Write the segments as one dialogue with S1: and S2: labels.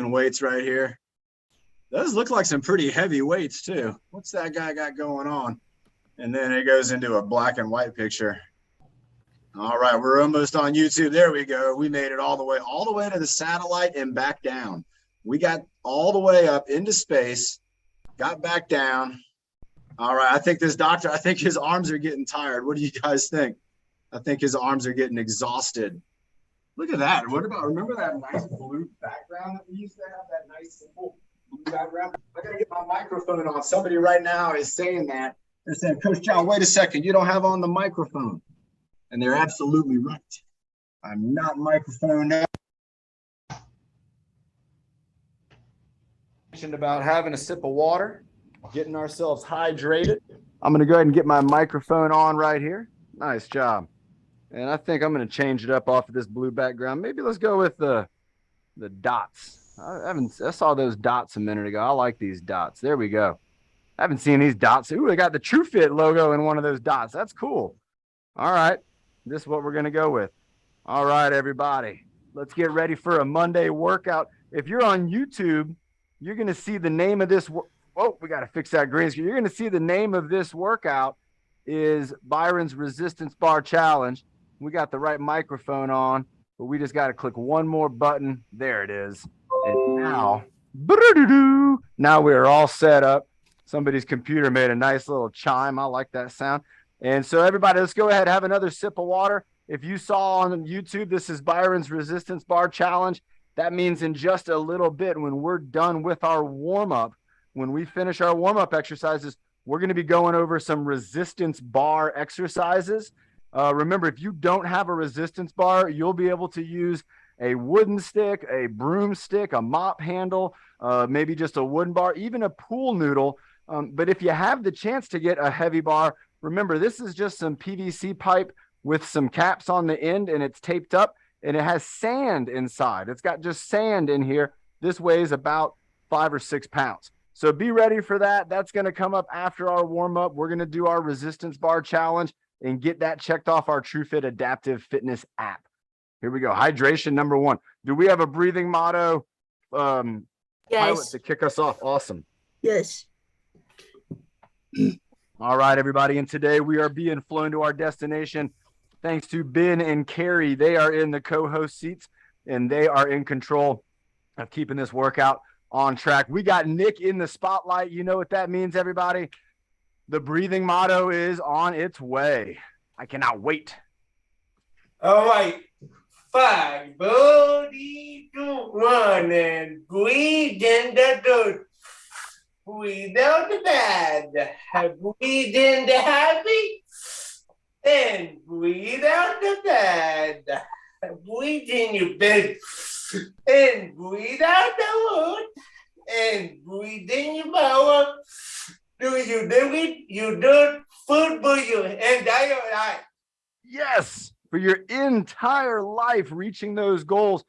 S1: doing weights right here. Those look like some pretty heavy weights too. What's that guy got going on? And then it goes into a black and white picture. All right, we're almost on YouTube. There we go. We made it all the way to the satellite and back down. We got all the way up into space, got back down. All right, I think this doctor, I think his arms are getting tired. What do you guys think? I think his arms are getting exhausted. Look at that. What about, remember that nice blue background that we used to have, that nice simple blue background? I got to get my microphone on. Somebody right now is saying that. They're saying, Coach John, wait a second. You don't have on the microphone. And they're absolutely right. I'm not microphoned up. About having a sip of water, getting ourselves hydrated. I'm going to go ahead and get my microphone on right here. Nice job. And I think I'm going to change it up off of this blue background. Maybe let's go with the dots. I saw those dots a minute ago. I like these dots. There we go. I haven't seen these dots. Ooh, they got the TrueFit logo in one of those dots. That's cool. All right. This is what we're going to go with. All right, everybody. Let's get ready for a Monday workout. If you're on YouTube, you're going to see the name of this. Oh, we got to fix that green screen. You're going to see the name of this workout is Byron's Resistance Bar Challenge. We got the right microphone on, but we just got to click one more button. There it is. And now we are all set up. Somebody's computer made a nice little chime. I like that sound. And so everybody, let's go ahead and have another sip of water. If you saw on YouTube, this is Byron's Resistance Bar Challenge. That means in just a little bit, when we're done with our warm-up, when we finish our warm-up exercises, we're going to be going over some resistance bar exercises. Remember, if you don't have a resistance bar, you'll be able to use a wooden stick, a broomstick, a mop handle, maybe just a wooden bar, even a pool noodle. But if you have the chance to get a heavy bar, remember, this is just some PVC pipe with some caps on the end, and it's taped up, and it has sand inside. It's got just sand in here. This weighs about 5 or 6 pounds. So be ready for that. That's going to come up after our warm-up. We're going to do our resistance bar challenge and get that checked off our TrueFit Adaptive Fitness app. Here we go. Hydration number 1. Do we have a breathing motto, pilot, to kick us off? Awesome.
S2: Yes.
S1: All right, everybody. And today we are being flown to our destination thanks to Ben and Carrie. They are in the co-host seats, and they are in control of keeping this workout on track. We got Nick in the spotlight. You know what that means, everybody. The breathing motto is on its way. I cannot wait.
S3: All right. 5, 4, 3, 2, 1, and breathe in the dirt. Breathe out the bad. Breathe in the happy. And breathe out the bad. Breathe in your bed. And breathe out the wood. And breathe in your power. Do you do it? You do it. Food for your entire life.
S1: Yes, for your entire life, reaching those goals.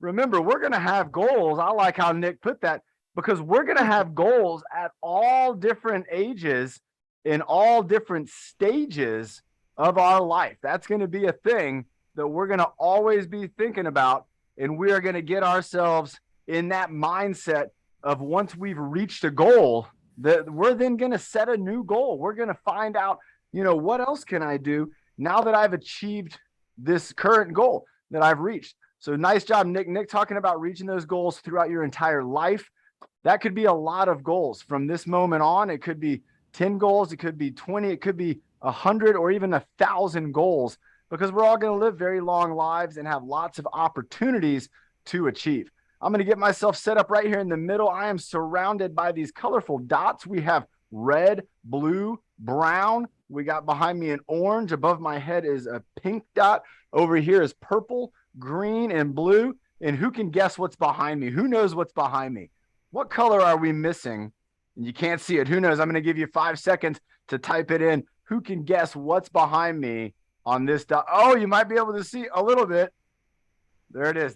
S1: Remember, we're going to have goals. I like how Nick put that, because we're going to have goals at all different ages, in all different stages of our life. That's going to be a thing that we're going to always be thinking about. And we are going to get ourselves in that mindset of, once we've reached a goal, that we're then going to set a new goal. We're going to find out, what else can I do now that I've achieved this current goal that I've reached? So nice job, Nick. Nick talking about reaching those goals throughout your entire life. That could be a lot of goals from this moment on. It could be 10 goals. It could be 20. It could be 100 or even 1,000 goals, because we're all going to live very long lives and have lots of opportunities to achieve. I'm going to get myself set up right here in the middle. I am surrounded by these colorful dots. We have red, blue, brown. We got behind me an orange. Above my head is a pink dot. Over here is purple, green, and blue. And who can guess what's behind me? Who knows what's behind me? What color are we missing? And you can't see it. Who knows? I'm going to give you 5 seconds to type it in. Who can guess what's behind me on this dot? Oh, you might be able to see a little bit. There it is.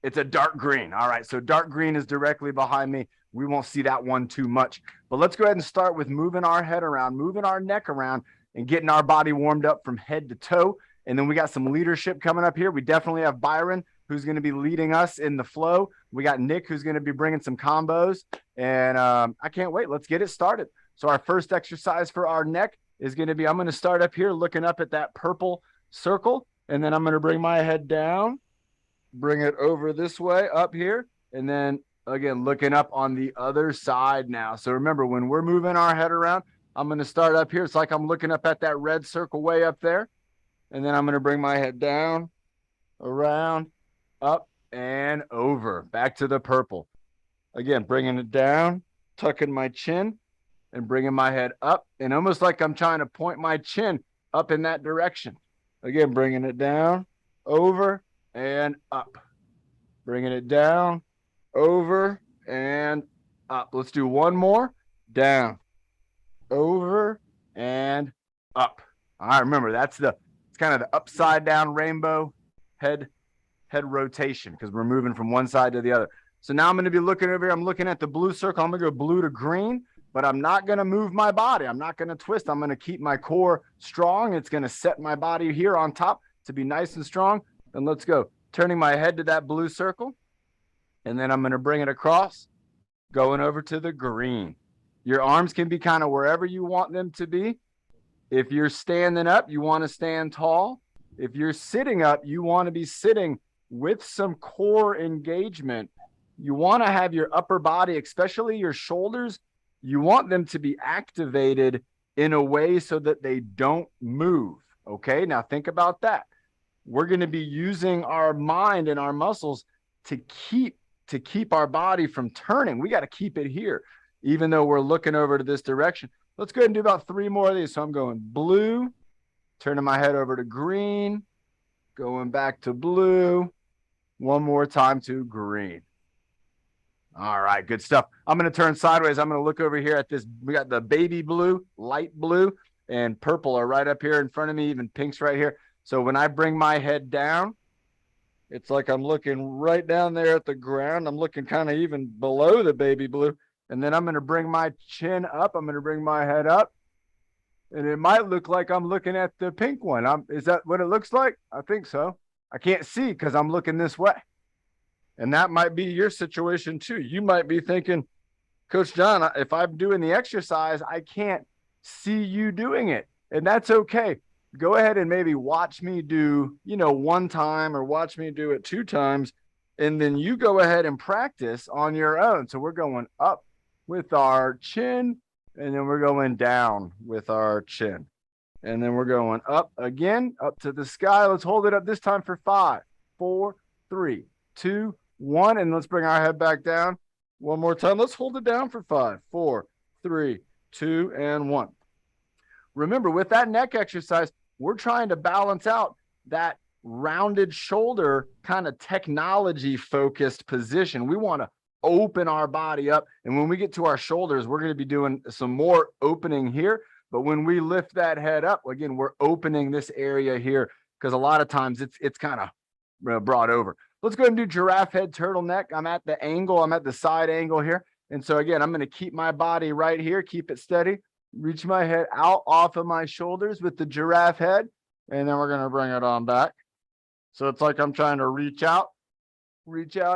S1: It's a dark green. All right. So dark green is directly behind me. We won't see that one too much, but let's go ahead and start with moving our head around, moving our neck around, and getting our body warmed up from head to toe. And then we got some leadership coming up here. We definitely have Byron who's going to be leading us in the flow. We got Nick, who's going to be bringing some combos. And I can't wait. Let's get it started. So our first exercise for our neck is going to be, I'm going to start up here looking up at that purple circle. And then I'm going to bring my head down, bring it over this way up here. And then again, looking up on the other side now. So remember, when we're moving our head around, I'm going to start up here. It's like I'm looking up at that red circle way up there. And then I'm going to bring my head down, around, up, and over. Back to the purple. Again, bringing it down, tucking my chin, and bringing my head up. And almost like I'm trying to point my chin up in that direction. Again, bringing it down, over, and up. Bringing it down, over, and up. Let's do one more. Down, over, and up. All right, remember, it's kind of the upside down rainbow head rotation because we're moving from one side to the other. So now I'm going to be looking over here. I'm looking at the blue circle. I'm going to go blue to green, but I'm not going to move my body. I'm not going to twist. I'm going to keep my core strong. It's going to set my body here on top to be nice and strong. And let's go. Turning my head to that blue circle. And then I'm going to bring it across, going over to the green. Your arms can be kind of wherever you want them to be. If you're standing up, you want to stand tall. If you're sitting up, you want to be sitting with some core engagement. You want to have your upper body, especially your shoulders, you want them to be activated in a way so that they don't move. Okay, now think about that. We're going to be using our mind and our muscles to keep our body from turning. We got to keep it here, even though we're looking over to this direction. Let's go ahead and do about 3 more of these. So I'm going blue, turning my head over to green, going back to blue, one more time to green. All right, good stuff. I'm going to turn sideways. I'm going to look over here at this. We got the baby blue, light blue, and purple are right up here in front of me, even pink's right here. So when I bring my head down, it's like I'm looking right down there at the ground. I'm looking kind of even below the baby blue. And then I'm going to bring my chin up. I'm going to bring my head up. And it might look like I'm looking at the pink one. Is that what it looks like? I think so. I can't see because I'm looking this way. And that might be your situation too. You might be thinking, Coach John, if I'm doing the exercise, I can't see you doing it. And that's okay. Go ahead and maybe watch me do, 1 time or watch me do it 2 times. And then you go ahead and practice on your own. So we're going up with our chin, and then we're going down with our chin. And then we're going up again, up to the sky. Let's hold it up this time for 5, 4, 3, 2, 1. And let's bring our head back down. One more time. Let's hold it down for 5, 4, 3, 2, and 1. Remember, with that neck exercise, we're trying to balance out that rounded shoulder kind of technology-focused position. We want to open our body up. And when we get to our shoulders, we're going to be doing some more opening here. But when we lift that head up, again, we're opening this area here because a lot of times it's kind of brought over. Let's go ahead and do giraffe head turtleneck. I'm at the angle. I'm at the side angle here. And so again, I'm going to keep my body right here, keep it steady, reach my head out off of my shoulders with the giraffe head. And then we're going to bring it on back. So it's like I'm trying to reach out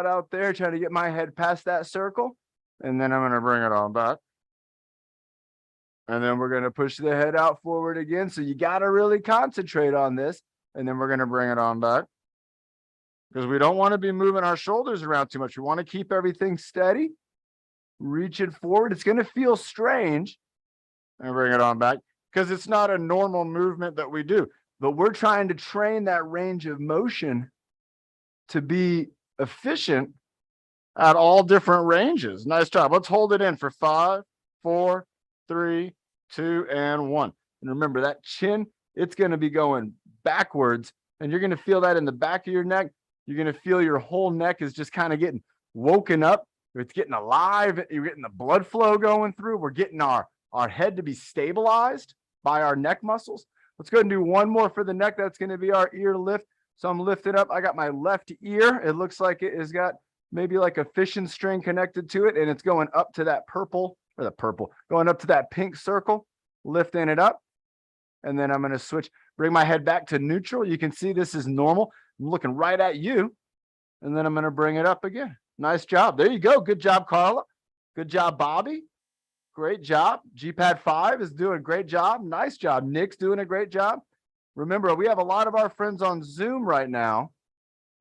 S1: out there, trying to get my head past that circle. And then I'm going to bring it on back. And then we're going to push the head out forward again. So you got to really concentrate on this. And then we're going to bring it on back. Because we don't want to be moving our shoulders around too much. We want to keep everything steady. Reach it forward. It's going to feel strange. And bring it on back. Because it's not a normal movement that we do. But we're trying to train that range of motion to be efficient at all different ranges. Nice job. Let's hold it in for 5, 4, 3, 2, and 1. And remember that chin, it's going to be going backwards. And you're going to feel that in the back of your neck. You're going to feel your whole neck is just kind of getting woken up. It's getting alive. You're getting the blood flow going through. We're getting our head to be stabilized by our neck muscles. Let's go ahead and do one more for the neck. That's going to be our ear lift. So I'm lifted up. I got my left ear. It looks like it has got maybe like a fishing string connected to it. And it's going up to that going up to that pink circle, lifting it up. And then I'm going to switch, bring my head back to neutral. You can see this is normal. I'm looking right at you. And then I'm going to bring it up again. Nice job. There you go. Good job, Carla. Good job, Bobby. Great job. GPAD 5 is doing a great job. Nice job. Nick's doing a great job. Remember, we have a lot of our friends on Zoom right now.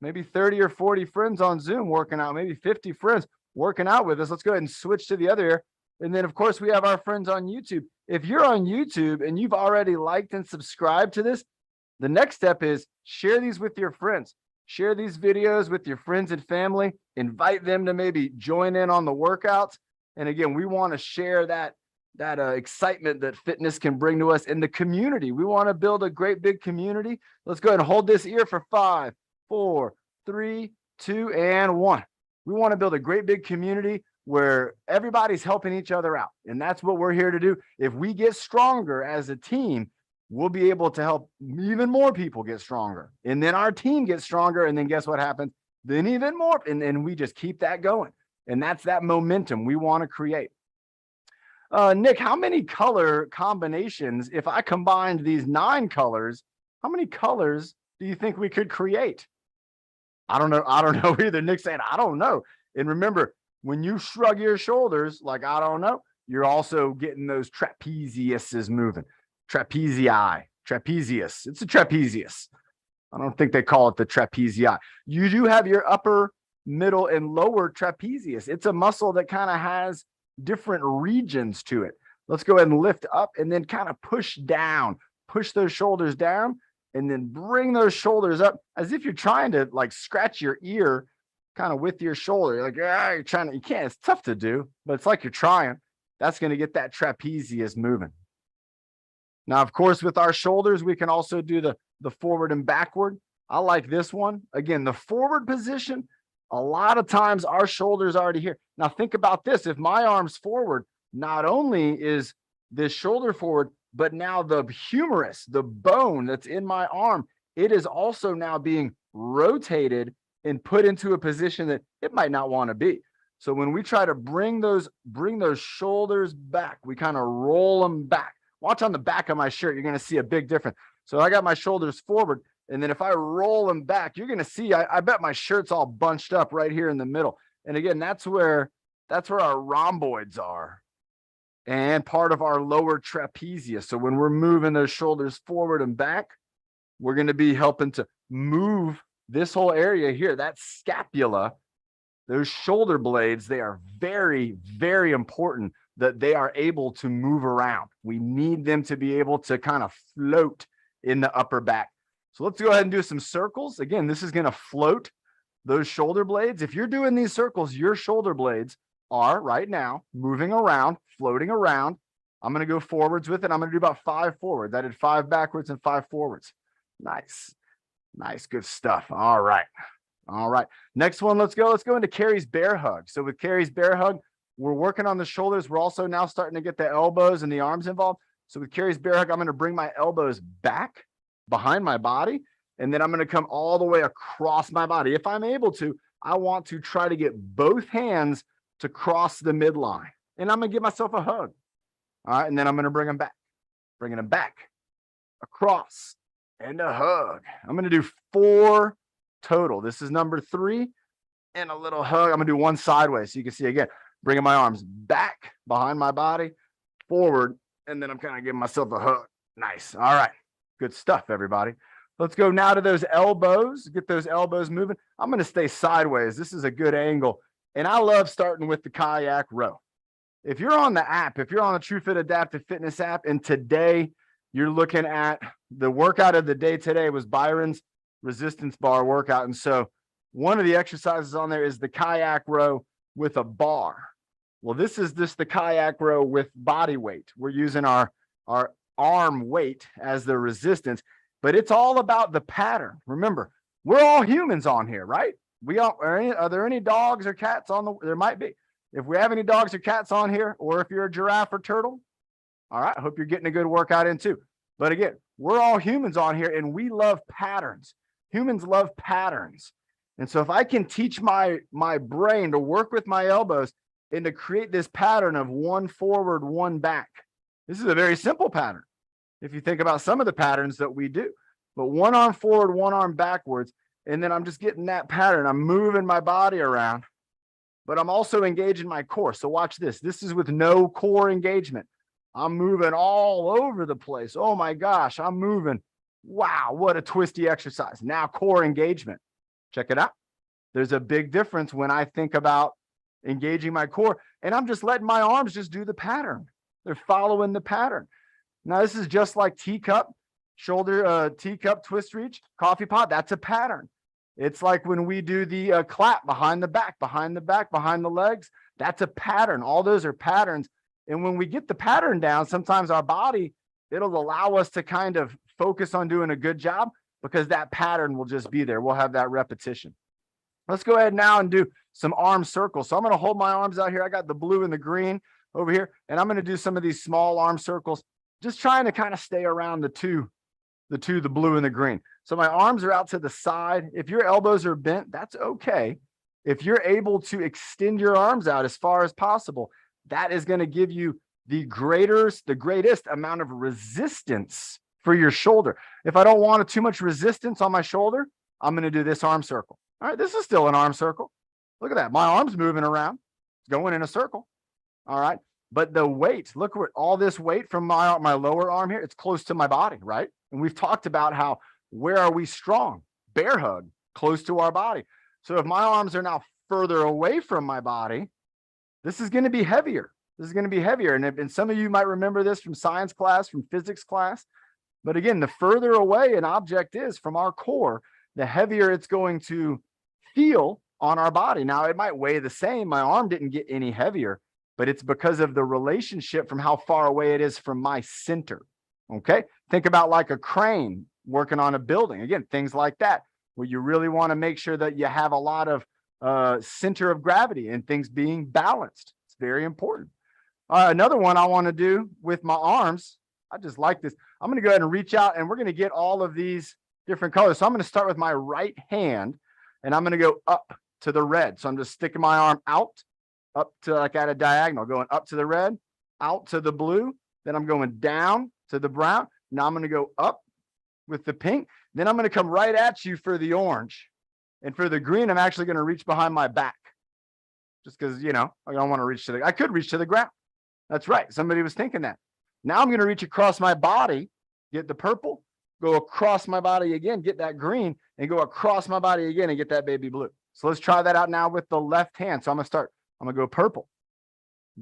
S1: Maybe 30 or 40 friends on Zoom working out, maybe 50 friends working out with us. Let's go ahead and switch to the other ear. And then, of course, we have our friends on YouTube. If you're on YouTube and you've already liked and subscribed to this, the next step is share these with your friends. Share these videos with your friends and family. Invite them to maybe join in on the workouts. And again, we want to share that excitement that fitness can bring to us in the community. We want to build a great big community. Let's go ahead and hold this ear for 5, 4, 3, 2, and 1. We want to build a great big community where everybody's helping each other out. And that's what we're here to do. If we get stronger as a team, we'll be able to help even more people get stronger. And then our team gets stronger. And then guess what happens? Then even more. And we just keep that going. And that's that momentum we want to create. Nick, how many color combinations, if I combined these 9 colors, how many colors do you think we could create? I don't know. I don't know either. Nick's saying, I don't know. And remember, when you shrug your shoulders, like, I don't know, you're also getting those trapeziuses moving. Trapezius. It's a trapezius. I don't think they call it the trapezii. You do have your upper, middle, and lower trapezius. It's a muscle that kind of has different regions to it. Let's go ahead and lift up and then kind of push down. Push those shoulders down and then bring those shoulders up as if you're trying to like scratch your ear kind of with your shoulder. You're like, you're trying to, you can't, it's tough to do, but it's like you're trying. That's going to get that trapezius moving. Now, of course, with our shoulders, we can also do the forward and backward. I like this one. Again, the forward position, a lot of times our shoulders are already here. Now think about this. If my arm's forward, not only is this shoulder forward, but now the humerus, the bone that's in my arm, it is also now being rotated and put into a position that it might not want to be. So when we try to bring those shoulders back, we kind of roll them back. Watch on the back of my shirt, you're going to see a big difference. So I got my shoulders forward, and then if I roll them back, you're going to see, I bet my shirt's all bunched up right here in the middle. And again, that's where our rhomboids are and part of our lower trapezius. So when we're moving those shoulders forward and back, we're going to be helping to move this whole area here, that scapula, those shoulder blades. They are very, very important that they are able to move around. We need them to be able to kind of float in the upper back. So let's go ahead and do some circles. Again, this is going to float those shoulder blades. If you're doing these circles, your shoulder blades are right now moving around, floating around. I'm going to go forwards with it. I'm going to do about 5 forwards. I did 5 backwards and 5 forwards. Nice. Nice. Good stuff. All right. All right. Next one. Let's go into Carrie's bear hug. So with Carrie's bear hug, we're working on the shoulders. We're also now starting to get the elbows and the arms involved. So with Carrie's bear hug, I'm going to bring my elbows back behind my body, and then I'm going to come all the way across my body. If I'm able to, I want to try to get both hands to cross the midline, and I'm going to give myself a hug. All right. And then I'm going to bring them back, bringing them back across and a hug. I'm going to do 4 total. This is number 3 and a little hug. I'm going to do one sideways. So you can see again, bringing my arms back behind my body, forward, and then I'm kind of giving myself a hug. Nice. All right. Good stuff, everybody. Let's go now to those elbows. Get those elbows moving. I'm going to stay sideways. This is a good angle. And I love starting with the Kayak Row. If you're on the app, if you're on the TrueFit Adaptive Fitness app, and today you're looking at the workout of the day today was Byron's resistance bar workout. And so one of the exercises on there is the Kayak Row with a bar. Well, this is the Kayak Row with body weight. We're using our arm weight as the resistance, but it's all about the pattern. Remember, we're all humans on here, right? Are there any dogs or cats there might be. If we have any dogs or cats on here, or if you're a giraffe or turtle, all right, I hope you're getting a good workout in too. But again, we're all humans on here, and we love patterns. Humans love patterns. And so if I can teach my brain to work with my elbows and to create this pattern of 1 forward, 1 back, this is a very simple pattern if you think about some of the patterns that we do. But 1 arm forward, 1 arm backwards, And then I'm just getting that pattern. I'm moving my body around, but I'm also engaging my core. So watch this. This is with no core engagement. I'm moving all over the place. Oh my gosh, I'm moving. Wow, what a twisty exercise. Now core engagement. Check it out. There's a big difference when I think about engaging my core, and I'm just letting my arms just do the pattern. They're following the pattern. Now this is just like teacup, shoulder, teacup, twist reach, coffee pot. That's a pattern. It's like when we do the clap behind the back, behind the legs. That's a pattern. All those are patterns. And when we get the pattern down, sometimes our body, it'll allow us to kind of focus on doing a good job because that pattern will just be there. We'll have that repetition. Let's go ahead now and do some arm circles. So I'm going to hold my arms out here. I got the blue and the green over here, and I'm going to do some of these small arm circles, just trying to kind of stay around the blue and the green. So my arms are out to the side. If your elbows are bent, that's okay. If you're able to extend your arms out as far as possible, that is going to give you the greatest amount of resistance for your shoulder. If I don't want too much resistance on my shoulder, I'm going to do this arm circle. All right, this is still an arm circle. Look at that. My arm's moving around. It's going in a circle. All right. But the weight, look at all this weight from my lower arm here. It's close to my body, right? And we've talked about how, where are we strong? Bear hug, close to our body. So if my arms are now further away from my body, this is going to be heavier. This is going to be heavier. And some of you might remember this from science class, from physics class. But again, the further away an object is from our core, the heavier it's going to feel on our body. Now, it might weigh the same. My arm didn't get any heavier, but it's because of the relationship from how far away it is from my center. Okay. Think about like a crane working on a building. Again, things like that, where you really want to make sure that you have a lot of center of gravity and things being balanced. It's very important. Another one I want to do with my arms. I just like this. I'm going to go ahead and reach out, and we're going to get all of these different colors. So I'm going to start with my right hand, and I'm going to go up to the red. So I'm just sticking my arm out, up to like at a diagonal, going up to the red, out to the blue. Then I'm going down to the brown. Now I'm going to go up with the pink. Then I'm going to come right at you for the orange. And for the green, I'm actually going to reach behind my back. Just because, I don't want to reach to I could reach to the ground. That's right. Somebody was thinking that. Now I'm going to reach across my body, get the purple, go across my body again, get that green, and go across my body again and get that baby blue. So let's try that out now with the left hand. So I'm going to start. I'm going to go purple,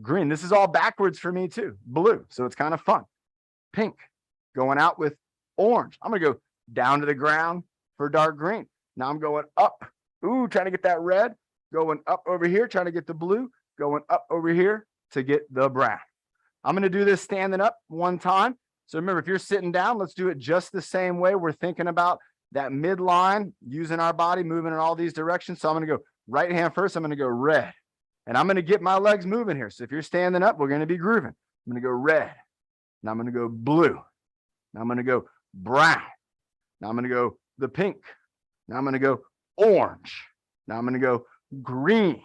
S1: green. This is all backwards for me too. Blue. So it's kind of fun. Pink, going out with orange. I'm going to go down to the ground for dark green. Now I'm going up. Ooh, trying to get that red. Going up over here, trying to get the blue. Going up over here to get the brown. I'm going to do this standing up one time. So remember, if you're sitting down, let's do it just the same way. We're thinking about that midline, using our body, moving in all these directions. So I'm going to go right hand first. I'm going to go red. And I'm going to get my legs moving here. So if you're standing up, we're going to be grooving. I'm going to go red. Now I'm going to go blue. Now I'm going to go brown. Now I'm going to go the pink. Now I'm going to go orange. Now I'm going to go green.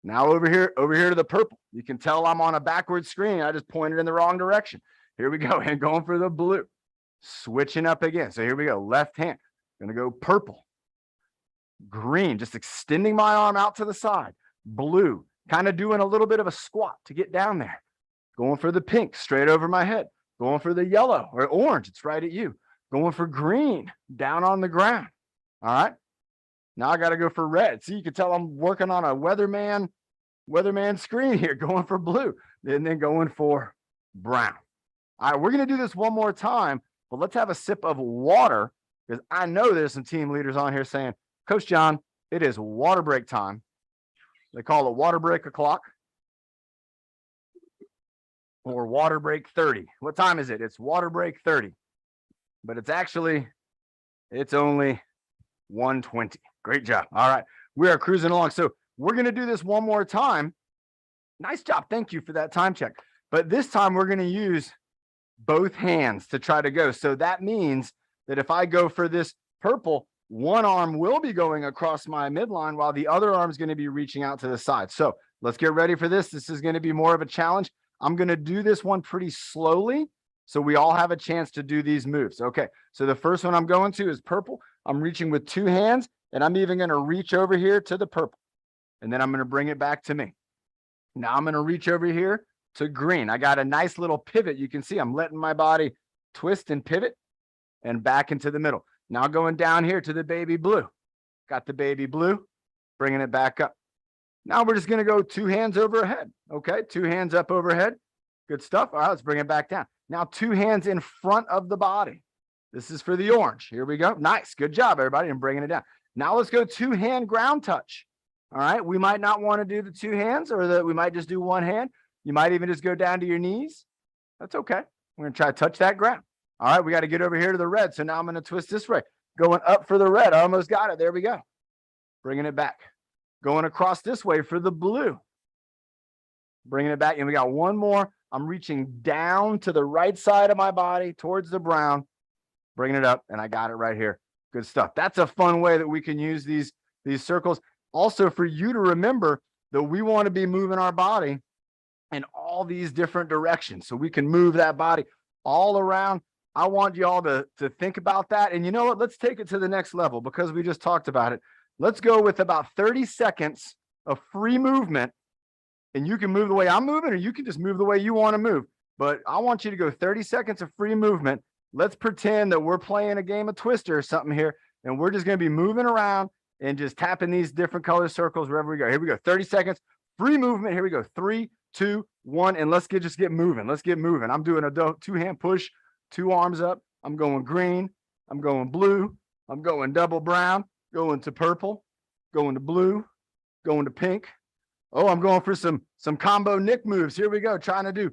S1: Now over here to the purple. You can tell I'm on a backwards screen. I just pointed in the wrong direction. Here we go. And going for the blue. Switching up again. So here we go. Left hand. Going to go purple. Green. Just extending my arm out to the side. Blue. Kind of doing a little bit of a squat to get down there. Going for the pink. Straight over my head. Going for the yellow or orange. It's right at you. Going for green. Down on the ground. All right. Now I got to go for red. See, you can tell I'm working on a weatherman screen here, going for blue, and then going for brown. All right, we're going to do this one more time, but let's have a sip of water, because I know there's some team leaders on here saying, Coach John, it is water break time. They call it water break o'clock or water break 30. What time is it? It's water break 30, but it's only 1:20. Great job. All right. We are cruising along. So we're going to do this one more time. Nice job. Thank you for that time check. But this time we're going to use both hands to try to go. So that means that if I go for this purple, one arm will be going across my midline while the other arm is going to be reaching out to the side. So let's get ready for this. This is going to be more of a challenge. I'm going to do this one pretty slowly, so we all have a chance to do these moves. Okay. So the first one I'm going to is purple. I'm reaching with 2 hands, and I'm even going to reach over here to the purple. And then I'm going to bring it back to me. Now I'm going to reach over here to green. I got a nice little pivot. You can see I'm letting my body twist and pivot and back into the middle. Now going down here to the baby blue. Got the baby blue, bringing it back up. Now we're just going to go 2 hands overhead. Okay, 2 hands up overhead. Good stuff. All right, let's bring it back down. Now 2 hands in front of the body. This is for the orange. Here we go. Nice. Good job, everybody. I'm bringing it down. Now let's go 2 hand ground touch. All right. We might not want to do the 2 hands, or we might just do 1 hand. You might even just go down to your knees. That's okay. We're going to try to touch that ground. All right. We got to get over here to the red. So now I'm going to twist this way. Going up for the red. I almost got it. There we go. Bringing it back. Going across this way for the blue. Bringing it back. And we got 1 more. I'm reaching down to the right side of my body towards the brown. Bringing it up. And I got it right here. Good stuff. That's a fun way that we can use these circles. Also, for you to remember that we want to be moving our body in all these different directions. So we can move that body all around. I want y'all to think about that. And you know what? Let's take it to the next level, because we just talked about it. Let's go with about 30 seconds of free movement. And you can move the way I'm moving, or you can just move the way you want to move. But I want you to go 30 seconds of free movement. Let's pretend that we're playing a game of Twister or something here. And we're just going to be moving around and just tapping these different color circles wherever we go. Here we go. 30 seconds. Free movement. Here we go. 3, 2, 1. And let's just get moving. Let's get moving. I'm doing a 2-hand push, 2 arms up. I'm going green. I'm going blue. I'm going double brown, going to purple, going to blue, going to pink. Oh, I'm going for some combo Nick moves. Here we go. Trying to do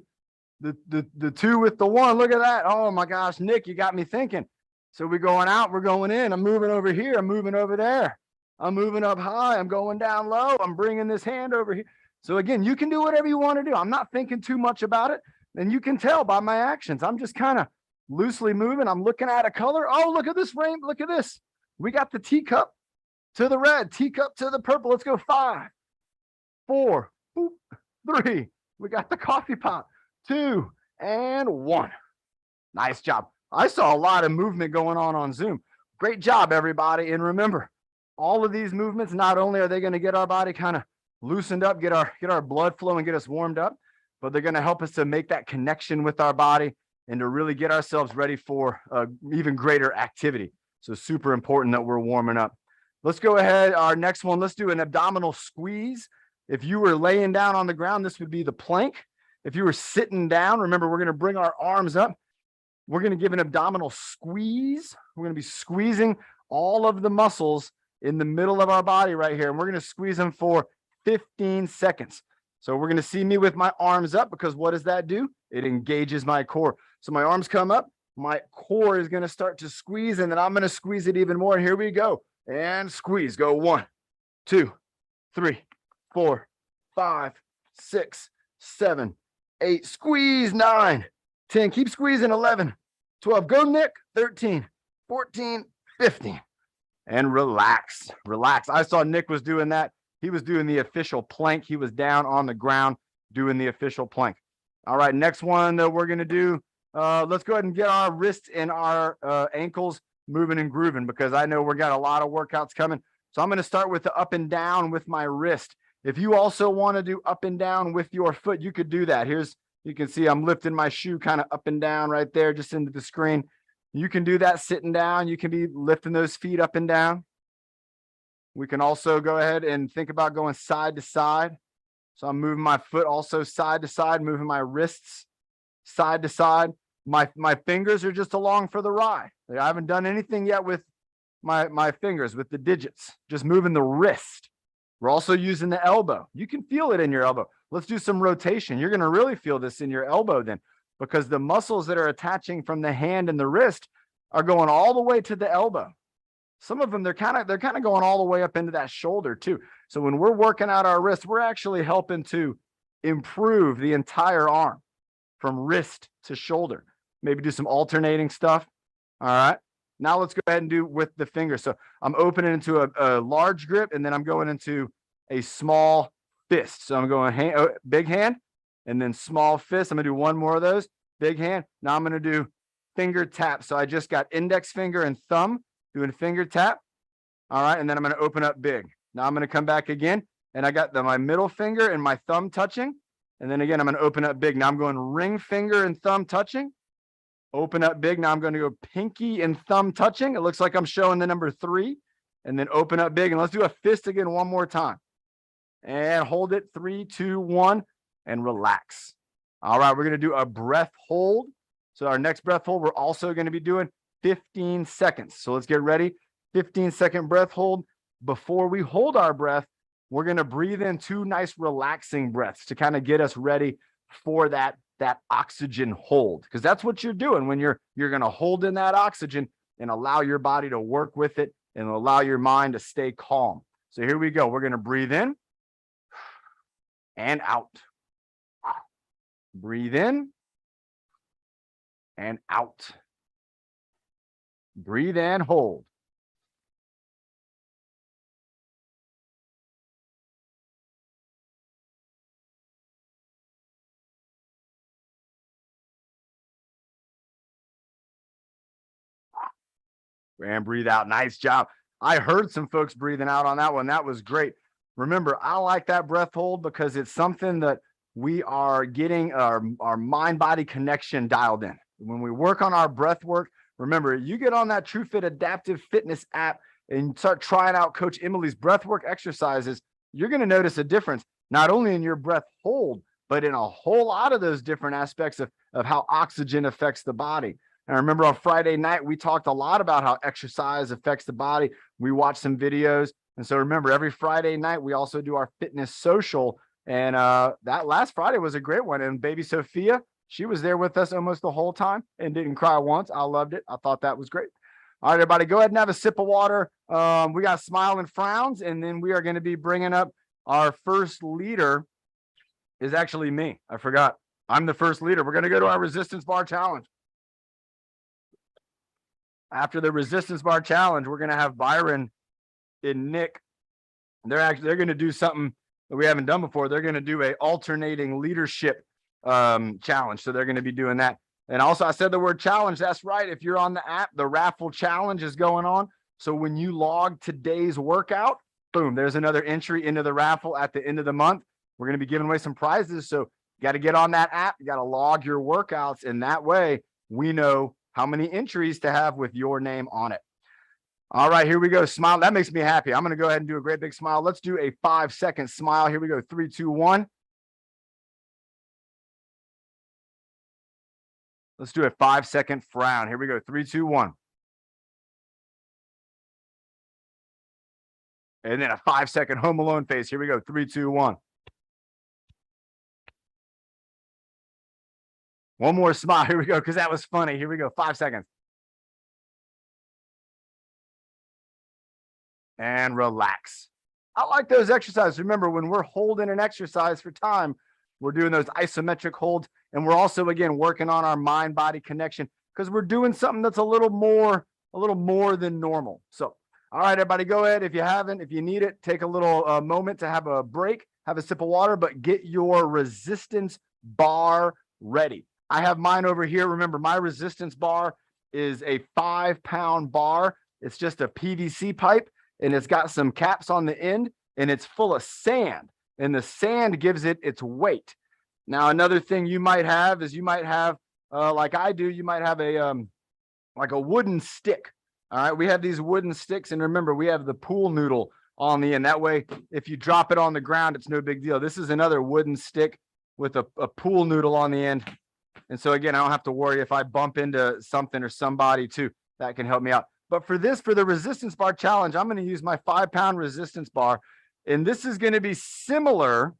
S1: the 2 with the 1. Look at that. Oh my gosh, Nick, you got me thinking. So we're going out, we're going in. I'm moving over here. I'm moving over there. I'm moving up high. I'm going down low. I'm bringing this hand over here. So again, you can do whatever you want to do. I'm not thinking too much about it. And you can tell by my actions. I'm just kind of loosely moving. I'm looking at a color. Oh, look at this frame. Look at this. We got the teacup to the red, teacup to the purple. Let's go 5, 4, 3. We got the coffee pot. 2 and 1. Nice job. I saw a lot of movement going on Zoom. Great job, everybody. And remember, all of these movements, not only are they going to get our body kind of loosened up, get our blood flow and get us warmed up, but they're going to help us to make that connection with our body and to really get ourselves ready for even greater activity. So super important that we're warming up. Let's go ahead. Our next one, let's do an abdominal squeeze. If you were laying down on the ground, this would be the plank. If you were sitting down, remember, we're going to bring our arms up. We're going to give an abdominal squeeze. We're going to be squeezing all of the muscles in the middle of our body right here. And we're going to squeeze them for 15 seconds. So we're going to see me with my arms up, because what does that do? It engages my core. So my arms come up, my core is going to start to squeeze, and then I'm going to squeeze it even more. Here we go. And squeeze. Go 1, 2, 3, 4, 5, 6, 7, 8. Squeeze. 9, 10. Keep squeezing. 11, 12. Go, Nick. 13, 14, 15. And relax. Relax. I saw Nick was doing that. He was doing the official plank. He was down on the ground doing the official plank. All right, next one that we're going to do, let's go ahead and get our wrists and our ankles moving and grooving, because I know we got a lot of workouts coming. So I'm going to start with the up and down with my wrist. If you also want to do up and down with your foot, you could do that. You can see I'm lifting my shoe kind of up and down right there, just into the screen. You can do that sitting down. You can be lifting those feet up and down. We can also go ahead and think about going side to side. So I'm moving my foot also side to side, moving my wrists side to side. My fingers are just along for the ride. I haven't done anything yet with my fingers, with the digits, just moving the wrist. We're also using the elbow. You can feel it in your elbow. Let's do some rotation. You're going to really feel this in your elbow then, because the muscles that are attaching from the hand and the wrist are going all the way to the elbow. Some of them, they're kind of going all the way up into that shoulder too. So when we're working out our wrist, we're actually helping to improve the entire arm from wrist to shoulder. Maybe do some alternating stuff. All right. Now let's go ahead and do with the fingers. So I'm opening into a large grip, and then I'm going into a small fist. So I'm going big hand and then small fist. I'm going to do one more of those. Big hand. Now I'm going to do finger tap. So I just got index finger and thumb. doing finger tap. All right, and then I'm going to open up big. Now I'm going to come back again, and I got my middle finger and my thumb touching. And then again, I'm going to open up big. Now I'm going ring finger and thumb touching. Open up big. Now I'm going to go pinky and thumb touching. It looks like I'm showing the number 3. And then open up big. And let's do a fist again one more time. And hold it. 3, 2, 1. And relax. All right, we're going to do a breath hold. So our next breath hold, we're also going to be doing 15 seconds. So let's get ready. 15-second breath hold. Before we hold our breath, we're going to breathe in 2 nice relaxing breaths to kind of get us ready for that oxygen hold, because that's what you're doing when you're going to hold in that oxygen and allow your body to work with it and allow your mind to stay calm. So here we go. We're going to breathe in and out. Breathe in and out. Breathe and hold. And breathe out. Nice job. I heard some folks breathing out on that one. That was great. Remember, I like that breath hold because it's something that we are getting our mind-body connection dialed in. When we work on our breath work, remember, you get on that TrueFit Adaptive Fitness app and start trying out Coach Emily's breathwork exercises, you're going to notice a difference, not only in your breath hold, but in a whole lot of those different aspects of how oxygen affects the body. And I remember on Friday night, we talked a lot about how exercise affects the body. We watched some videos. And so remember, every Friday night, we also do our fitness social. And that last Friday was a great one. And baby Sophia, she was there with us almost the whole time and didn't cry once. I loved it. I thought that was great. All right, everybody, go ahead and have a sip of water. We got smile and frowns. And then we are going to be bringing up our first leader is actually me. I forgot. I'm the first leader. We're going to go to our resistance bar challenge. After the resistance bar challenge, we're going to have Byron and Nick. They're going to do something that we haven't done before. They're going to do a alternating leadership challenge. So they're going to be doing that. And also, I said the word challenge. That's right. If you're on the app, the raffle challenge is going on. So when you log today's workout, boom, there's another entry into the raffle at the end of the month. We're going to be giving away some prizes. So you got to get on that app. You got to log your workouts. And that way we know how many entries to have with your name on it. All right, here we go. Smile. That makes me happy. I'm going to go ahead and do a great big smile. Let's do a 5-second smile. Here we go. 3, 2, 1. Let's do a 5-second frown. Here we go. 3, 2, 1. And then a 5-second home alone face. Here we go. 3, 2, 1. One more smile. Here we go, because that was funny. Here we go. 5 seconds. And relax. I like those exercises. Remember, when we're holding an exercise for time, we're doing those isometric holds. And we're also, again, working on our mind-body connection because we're doing something that's a little more than normal. So, all right, everybody, go ahead. If you need it, take a little moment to have a break, have a sip of water, but get your resistance bar ready. I have mine over here. Remember, my resistance bar is a 5-pound bar. It's just a PVC pipe, and it's got some caps on the end, and it's full of sand, and the sand gives it its weight. Now, another thing you might have is like I do, you might have like a wooden stick. All right, we have these wooden sticks, and remember, we have the pool noodle on the end. That way, if you drop it on the ground, it's no big deal. This is another wooden stick with a pool noodle on the end. And so again, I don't have to worry if I bump into something or somebody too. That can help me out. But for the resistance bar challenge, I'm going to use my 5-pound resistance bar. And this is going to be similar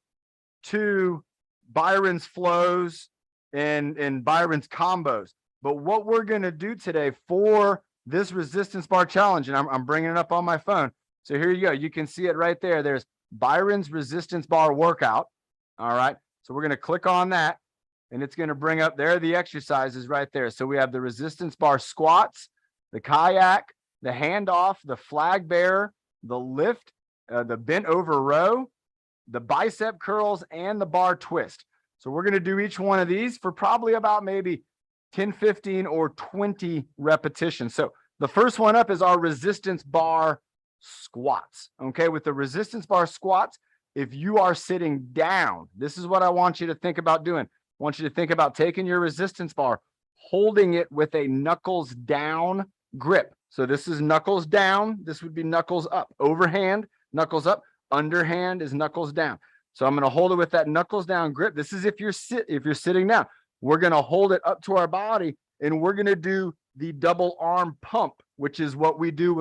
S1: to Byron's flows and Byron's combos. But what we're going to do today for this resistance bar challenge, and I'm bringing it up on my phone. So here you go. You can see it right there. There's Byron's resistance bar workout. All right. So we're going to click on that. And it's going to bring up there the exercises right there. So we have the resistance bar squats, the kayak, the handoff, the flag bearer, the lift, the bent over row, the bicep curls, and the bar twist. So we're going to do each one of these for probably about maybe 10, 15, or 20 repetitions. So The first one up is our resistance bar squats. Okay, with the resistance bar squats, if you are sitting down, this is what I want you to think about doing. I want you to think about taking your resistance bar, holding it with a knuckles down grip. So this is knuckles down. This would be knuckles up. Overhand, knuckles up. Underhand is knuckles down. So I'm going to hold it with that knuckles down grip. This is if you're sitting down. We're going to hold it up to our body, and we're going to do the double arm pump, which is what we do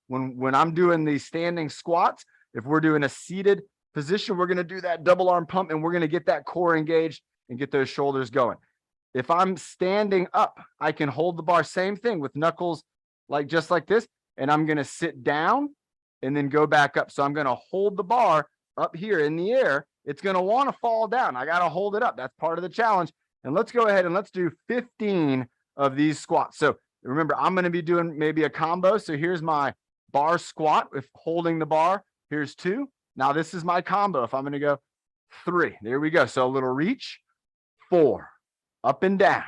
S1: when I'm doing the standing squats. If we're doing a seated position, we're going to do that double arm pump, and we're going to get that core engaged and get those shoulders going. If I'm standing up, I can hold the bar, same thing with knuckles, like just like this, and I'm going to sit down and then go back up. So I'm going to hold the bar up here in the air. It's going to want to fall down. I got to hold it up. That's part of the challenge. And let's go ahead and let's do 15 of these squats. So remember, I'm going to be doing maybe a combo. So here's my bar squat with holding the bar. Here's 2. Now this is my combo. If I'm going to go 3, there we go. So a little reach, 4, up and down,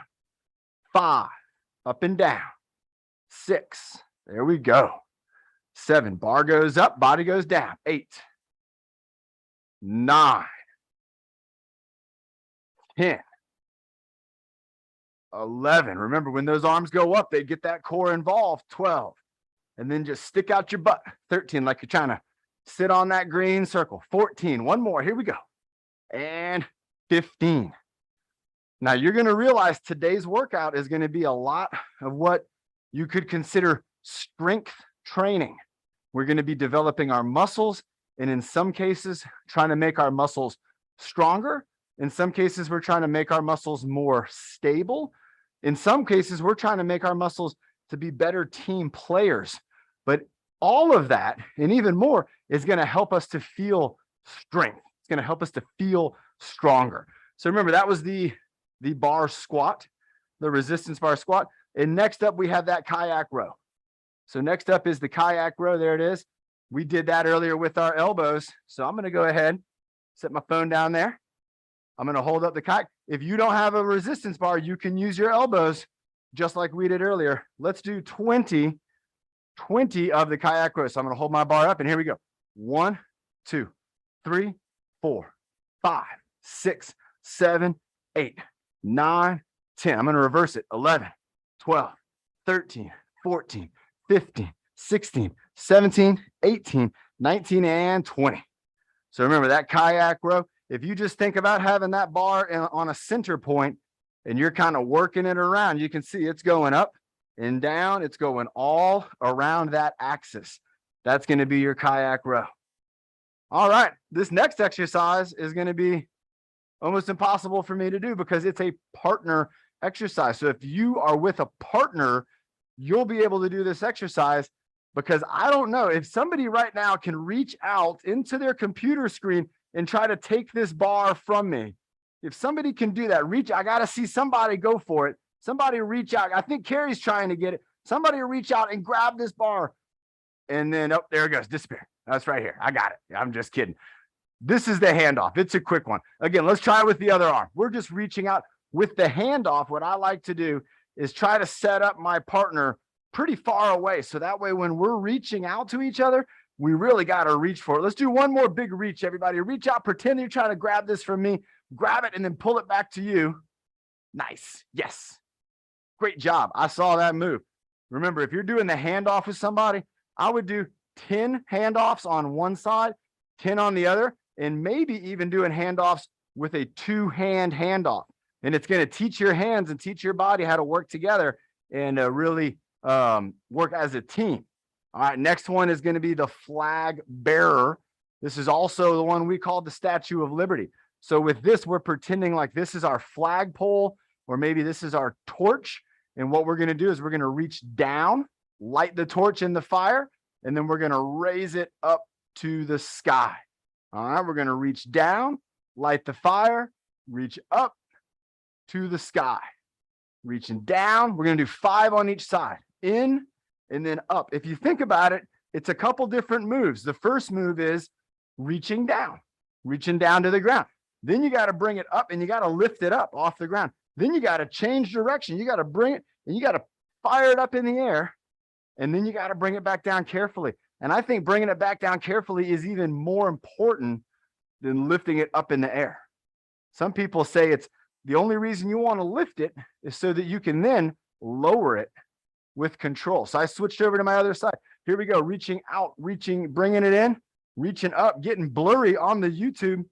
S1: 5, up and down, 6, there we go, 7, bar goes up, body goes down, 8, 9, 10, 11. Remember, when those arms go up, they get that core involved. 12, and then just stick out your butt. 13, like you're trying to sit on that green circle. 14, one more, here we go, and 15. Now you're going to realize today's workout is going to be a lot of what you could consider strength training. We're going to be developing our muscles, and in some cases, trying to make our muscles stronger. In some cases, we're trying to make our muscles more stable. In some cases, we're trying to make our muscles to be better team players. But all of that, and even more, is going to help us to feel strength. It's going to help us to feel stronger. So remember, that was the bar squat, the resistance bar squat. And next up, we have that kayak row. So next up is the kayak row. There it is. We did that earlier with our elbows. So I'm going to go ahead, set my phone down there. I'm going to hold up the kayak. If you don't have a resistance bar, you can use your elbows just like we did earlier. Let's do 20 of the kayak row. So I'm going to hold my bar up, and here we go. 1, 2, 3, 4, 5, 6, 7, 8, 9, 10. I'm going to reverse it. 11, 12, 13, 14, 15, 16, 17, 18, 19, and 20. So remember that kayak row. If you just think about having that bar on a center point and you're kind of working it around, you can see it's going up and down. It's going all around that axis. That's going to be your kayak row. All right. This next exercise is going to be almost impossible for me to do because it's a partner exercise. So if you are with a partner, you'll be able to do this exercise, because I don't know if somebody right now can reach out into their computer screen and try to take this bar from me. If somebody can do that, I got to see somebody go for it. Somebody reach out. I think Carrie's trying to get it. Somebody reach out and grab this bar. And then, oh, there it goes, disappear. That's right here. I got it. I'm just kidding. This is the handoff. It's a quick one. Again, let's try it with the other arm. We're just reaching out. With the handoff, what I like to do is try to set up my partner pretty far away. So that way, when we're reaching out to each other, we really got to reach for it. Let's do one more big reach, everybody. Reach out, pretend you're trying to grab this from me. Grab it and then pull it back to you. Nice. Yes. Great job. I saw that move. Remember, if you're doing the handoff with somebody, I would do 10 handoffs on one side, 10 on the other, and maybe even doing handoffs with a 2-hand handoff. And it's going to teach your hands and teach your body how to work together and really work as a team. All right, next one is going to be the flag bearer. This is also the one we call the Statue of Liberty. So with this, we're pretending like this is our flagpole, or maybe this is our torch. And what we're going to do is we're going to reach down, light the torch in the fire, and then we're going to raise it up to the sky. All right, we're going to reach down, light the fire, reach up to the sky. Reaching down, we're going to do 5 on each side. In and then up. If you think about it, it's a couple different moves. The first move is reaching down to the ground. Then you got to bring it up and you got to lift it up off the ground. Then you got to change direction. You got to bring it and you got to fire it up in the air. And then you got to bring it back down carefully. And I think bringing it back down carefully is even more important than lifting it up in the air. Some people say it's the only reason you want to lift it is so that you can then lower it with control. So I switched over to my other side. Here we go. Reaching out, reaching, bringing it in, reaching up, getting blurry on the YouTube.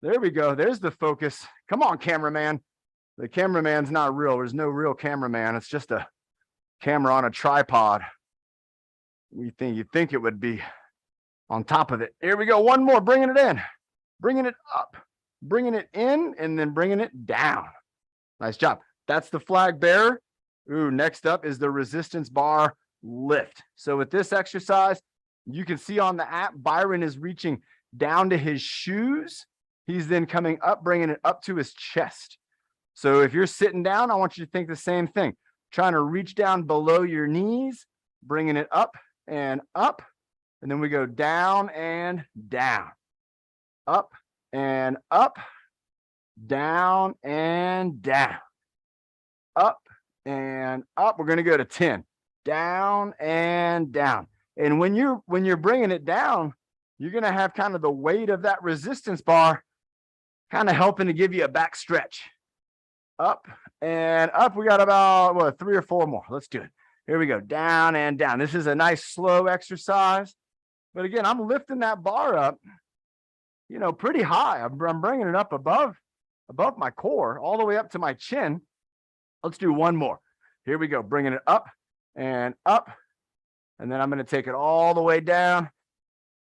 S1: There we go. There's the focus. Come on, cameraman. The cameraman's not real. There's no real cameraman. It's just a camera on a tripod. You think it would be on top of it. Here we go. One more. Bringing it in, bringing it up, bringing it in, and then bringing it down. Nice job. That's the flag bearer. Ooh, next up is the resistance bar lift. So with this exercise, you can see on the app, Byron is reaching down to his shoes. He's then coming up, bringing it up to his chest. So if you're sitting down, I want you to think the same thing. Trying to reach down below your knees, bringing it up, and then we go down and down, up and up, down and down, up and up. We're going to go to 10, down and down. And when you're bringing it down, you're going to have kind of the weight of that resistance bar kind of helping to give you a back stretch. Up and up. We got about 3 or 4 more. Let's do it. Here we go. Down and down. This is a nice slow exercise. But again, I'm lifting that bar up, pretty high. I'm bringing it up above my core, all the way up to my chin. Let's do one more. Here we go. Bringing it up and up. And then I'm going to take it all the way down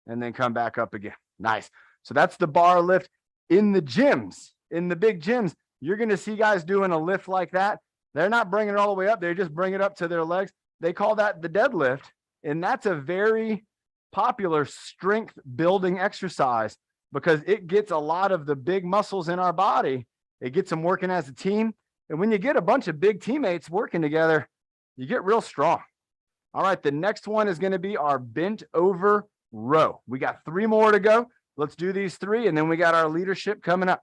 S1: and then come back up again. Nice. So that's the bar lift. In the gyms, in the big gyms, you're going to see guys doing a lift like that. They're not bringing it all the way up. They just bring it up to their legs. They call that the deadlift. And that's a very popular strength building exercise because it gets a lot of the big muscles in our body. It gets them working as a team. And when you get a bunch of big teammates working together, you get real strong. All right, the next one is going to be our bent over row. We got 3 more to go. Let's do these 3, and then we got our leadership coming up.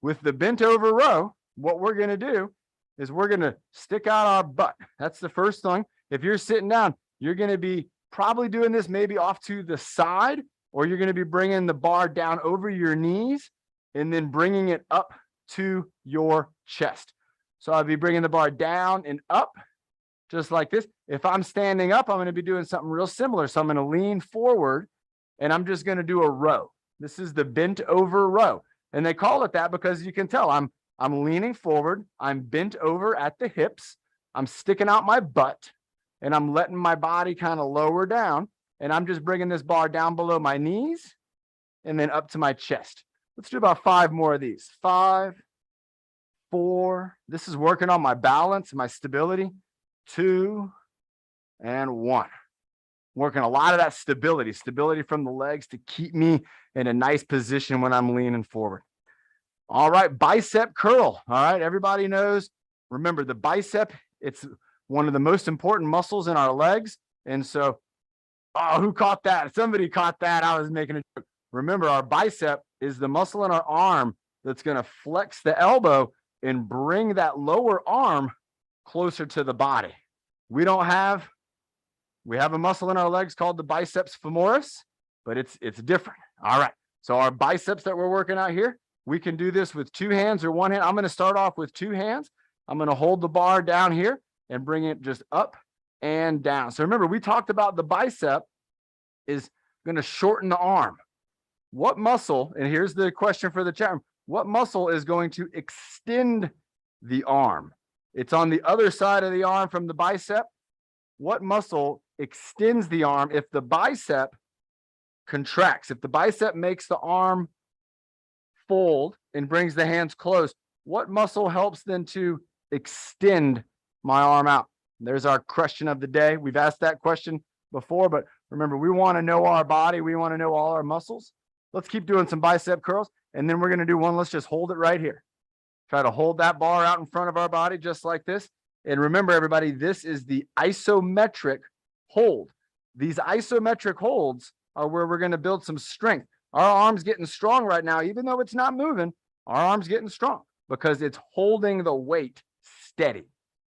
S1: With the bent over row, what we're going to do is we're going to stick out our butt. That's the first thing. If you're sitting down, you're going to be probably doing this maybe off to the side, or you're going to be bringing the bar down over your knees and then bringing it up to your chest. So I'll be bringing the bar down and up just like this. If I'm standing up, I'm going to be doing something real similar. So I'm going to lean forward and I'm just going to do a row. This is the bent over row. And they call it that because you can tell I'm leaning forward. I'm bent over at the hips. I'm sticking out my butt and I'm letting my body kind of lower down. And I'm just bringing this bar down below my knees and then up to my chest. Let's do about 5 more of these. 5, 4. This is working on my balance, my stability. 2 and 1. Working a lot of that stability from the legs to keep me in a nice position when I'm leaning forward. All right, bicep curl. All right, everybody knows. Remember, the bicep, it's one of the most important muscles in our legs. And so, who caught that? Somebody caught that. I was making a joke. Remember, our bicep is the muscle in our arm that's going to flex the elbow and bring that lower arm closer to the body. We have a muscle in our legs called the biceps femoris, but it's different. All right. So our biceps that we're working out here, we can do this with 2 hands or 1 hand. I'm going to start off with 2 hands. I'm going to hold the bar down here and bring it just up and down. So remember, we talked about the bicep is going to shorten the arm. What muscle, and here's the question for the chat room, what muscle is going to extend the arm? It's on the other side of the arm from the bicep. What muscle extends the arm if the bicep contracts? If the bicep makes the arm fold and brings the hands close, what muscle helps then to extend my arm out? There's our question of the day. We've asked that question before, but remember, we want to know our body. We want to know all our muscles. Let's keep doing some bicep curls, and then we're going to do one. Let's just hold it right here. Try to hold that bar out in front of our body just like this. And remember, everybody, this is the isometric hold. These isometric holds are where we're going to build some strength. Our arm's getting strong right now. Even though it's not moving, our arm's getting strong because it's holding the weight steady.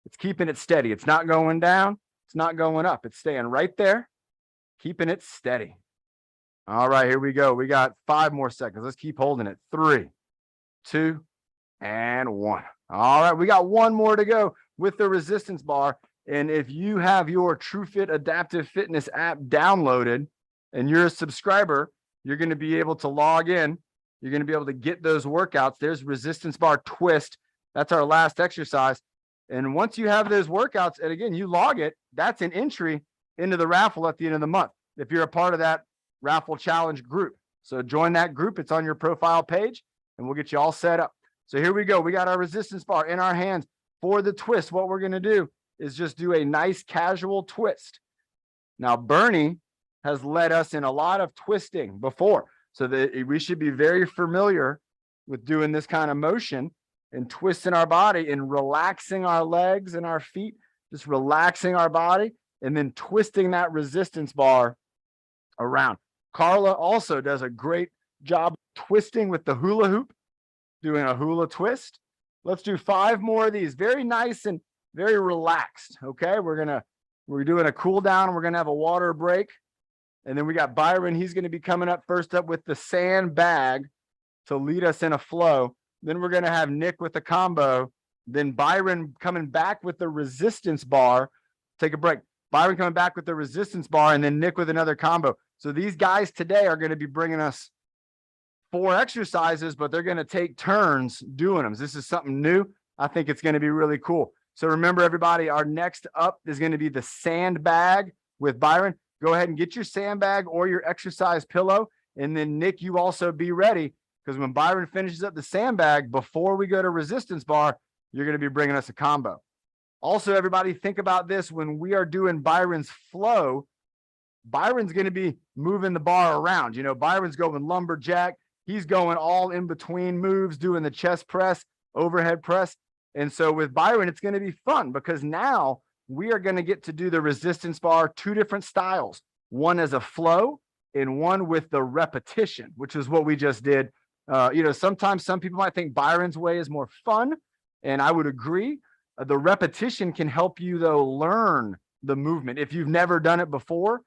S1: It's keeping it steady. It's not going down. It's not going up. It's staying right there, keeping it steady. All right, here we go. We got 5 more seconds. Let's keep holding it. 3, 2, and 1. All right, we got 1 more to go with the resistance bar. And if you have your TrueFit Adaptive Fitness app downloaded and you're a subscriber, you're going to be able to log in. You're going to be able to get those workouts. There's resistance bar twist. That's our last exercise. And once you have those workouts, and again, you log it, that's an entry into the raffle at the end of the month, if you're a part of that raffle challenge group. So join that group. It's on your profile page, and we'll get you all set up. So here we go. We got our resistance bar in our hands for the twist. What we're going to do is just do a nice casual twist. Now, Bernie has led us in a lot of twisting before, so that we should be very familiar with doing this kind of motion and twisting our body and relaxing our legs and our feet, just relaxing our body and then twisting that resistance bar around. Carla also does a great job twisting with the hula hoop, doing a hula twist. Let's do 5 more of these. Very nice and very relaxed. Okay, we're doing a cool down. We're gonna have a water break. And then we got Byron. He's going to be coming up first up with the sandbag to lead us in a flow. Then we're going to have Nick with the combo. Then Byron coming back with the resistance bar. Take a break. Byron coming back with the resistance bar, and then Nick with another combo. So these guys today are going to be bringing us 4 exercises, but they're going to take turns doing them. This is something new. I think it's going to be really cool. So remember, everybody, our next up is going to be the sandbag with Byron. Go ahead and get your sandbag or your exercise pillow. And then Nick, you also be ready, because when Byron finishes up the sandbag, before we go to resistance bar, you're going to be bringing us a combo. Also, everybody, think about this. When we are doing Byron's flow, Byron's going to be moving the bar around. You know, Byron's going lumberjack. He's going all in between moves, doing the chest press, overhead press. And so with Byron, it's going to be fun, because now we are going to get to do the resistance bar 2 different styles, one as a flow and one with the repetition, which is what we just did. You know, sometimes some people might think Byron's way is more fun, and I would agree. The repetition can help you, though, learn the movement. If you've never done it before,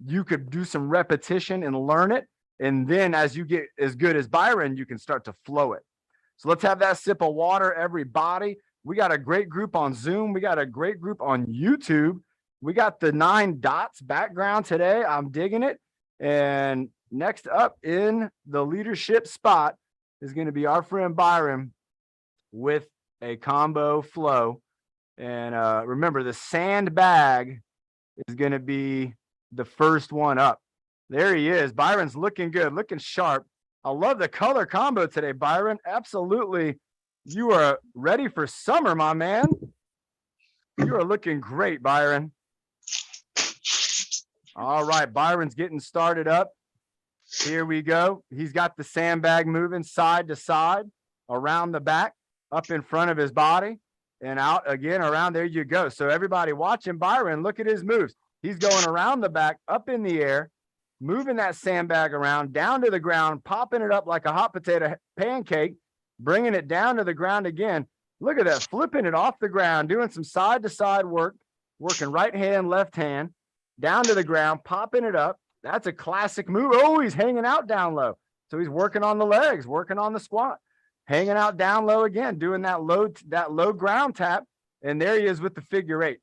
S1: you could do some repetition and learn it. And then as you get as good as Byron, you can start to flow it. So let's have that sip of water, everybody. We got a great group on Zoom. We got a great group on YouTube. We got the 9 dots background today. I'm digging it. And next up in the leadership spot is going to be our friend Byron with a combo flow. And remember, the sandbag is going to be the first one up. There he is. Byron's looking good, looking sharp. I love the color combo today, Byron. Absolutely. You are ready for summer, my man. You are looking great, Byron. All right, Byron's getting started up. Here we go. He's got the sandbag moving side to side, around the back, up in front of his body, and out again around. There you go. So everybody watching Byron, look at his moves. He's going around the back, up in the air, moving that sandbag around, down to the ground, popping it up like a hot potato pancake, bringing it down to the ground again. Look at that, flipping it off the ground, doing some side-to-side work, working right hand, left hand, down to the ground, popping it up. That's a classic move. Oh, he's hanging out down low. So he's working on the legs, working on the squat, hanging out down low again, doing that low ground tap. And there he is with the figure 8,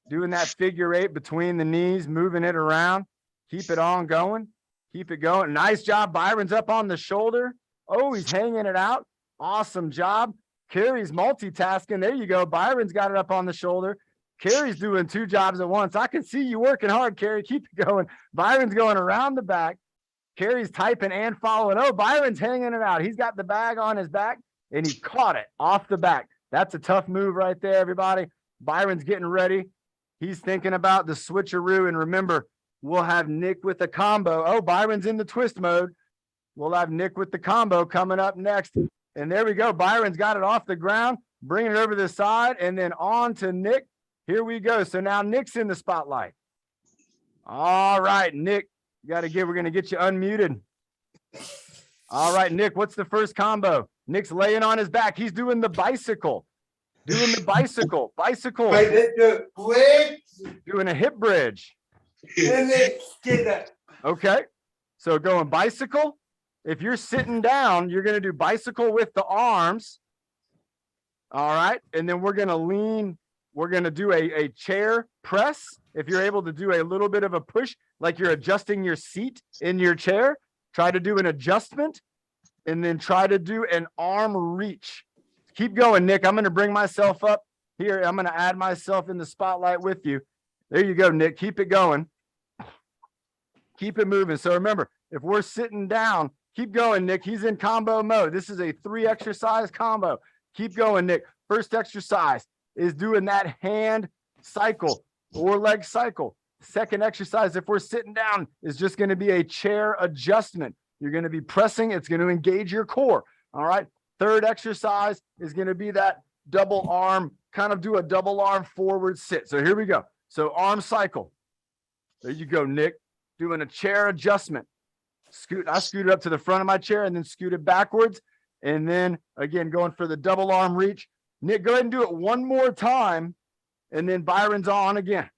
S1: doing that figure 8 between the knees, moving it around. Keep it on going. Keep it going. Nice job. Byron's up on the shoulder. Oh, he's hanging it out. Awesome job. Carrie's multitasking. There you go. Byron's got it up on the shoulder. Carrie's doing 2 jobs at once. I can see you working hard, Carrie. Keep it going. Byron's going around the back. Carrie's typing and following. Oh, Byron's hanging it out. He's got the bag on his back, and he caught it off the back. That's a tough move right there, everybody. Byron's getting ready. He's thinking about the switcheroo. And remember, we'll have Nick with the combo. Oh, Byron's in the twist mode. We'll have Nick with the combo coming up next. And there we go. Byron's got it off the ground, bringing it over to the side, and then on to Nick. Here we go. So now Nick's in the spotlight. All right, Nick, we're going to get you unmuted. All right, Nick, what's the first combo? Nick's laying on his back. He's doing the bicycle. Doing the bicycle. Doing a hip bridge. Okay. So going bicycle. If you're sitting down, you're going to do bicycle with the arms. All right. And then we're going to lean. We're going to do a chair press. If you're able to do a little bit of a push, like you're adjusting your seat in your chair, try to do an adjustment and then try to do an arm reach. Keep going, Nick. I'm going to bring myself up here. I'm going to add myself in the spotlight with you. There you go, Nick. Keep it going. Keep it moving. So remember, if we're sitting down, keep going, Nick. He's in combo mode. This is a 3-exercise combo. Keep going, Nick. First exercise is doing that hand cycle or leg cycle. Second exercise, if we're sitting down, is just going to be a chair adjustment. You're going to be pressing. It's going to engage your core. All right. Third exercise is going to be that double arm, kind of do a double arm forward sit. So here we go. So arm cycle. There you go, Nick. Doing a chair adjustment. I scooted up to the front of my chair and then scooted backwards. And then again, going for the double arm reach. Nick, go ahead and do it one more time. And then Byron's on again.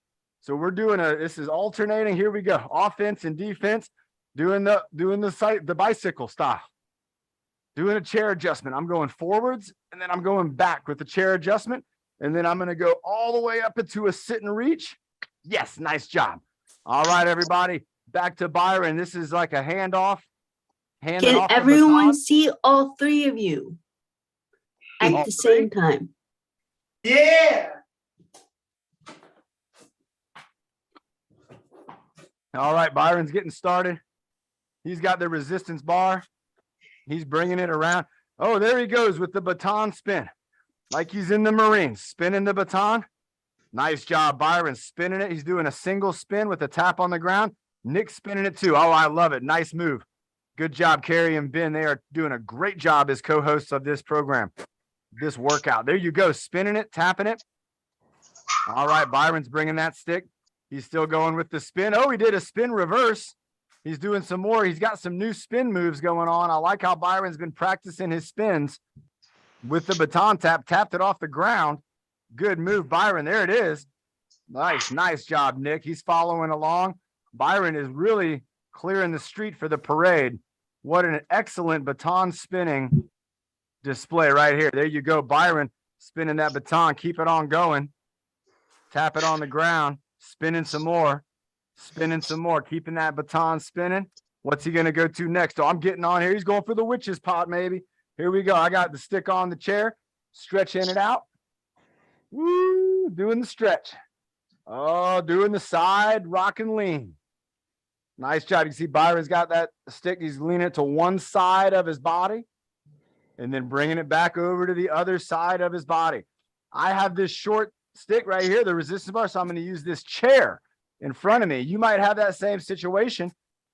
S1: So we're doing this is alternating. Here we go. Offense and defense. Doing the bicycle style. Doing a chair adjustment. I'm going forwards and then I'm going back with the chair adjustment. And then I'm going to go all the way up into a sit and reach. Yes, nice job. All right, everybody. Back to Byron. This is like a handoff.
S2: Can everyone see all three of you at the same time?
S3: Yeah.
S1: All right, Byron's getting started. He's got the resistance bar. He's bringing it around. Oh, there he goes with the baton spin. Like he's in the Marines, spinning the baton. Nice job, Byron, spinning it. He's doing a single spin with a tap on the ground. Nick's spinning it too. Oh, I love it. Nice move. Good job, Carrie and Ben. They are doing a great job as co-hosts of this program, this workout. There you go, spinning it, tapping it. All right, Byron's bringing that stick. He's still going with the spin. Oh, he did a spin reverse. He's doing some more. He's got some new spin moves going on. I like how Byron's been practicing his spins with the baton tap, tapped it off the ground. Good move, Byron. There it is. Nice job, Nick. He's following along. Byron is really clearing the street for the parade. What an excellent baton spinning display right here. There you go, Byron, spinning that baton. Keep it on going. Tap it on the ground. Spinning some more. Keeping that baton spinning. What's he going to go to next? Oh, I'm getting on here. He's going for the witch's pot, maybe. Here we go. I got the stick on the chair. Stretching it out. Woo, doing the stretch. Oh, doing the side rock and lean. Nice job. You can see Byron's got that stick. He's leaning it to one side of his body and then bringing it back over to the other side of his body. I have this short stick right here, the resistance bar, so I'm going to use this chair in front of me. You might have that same situation,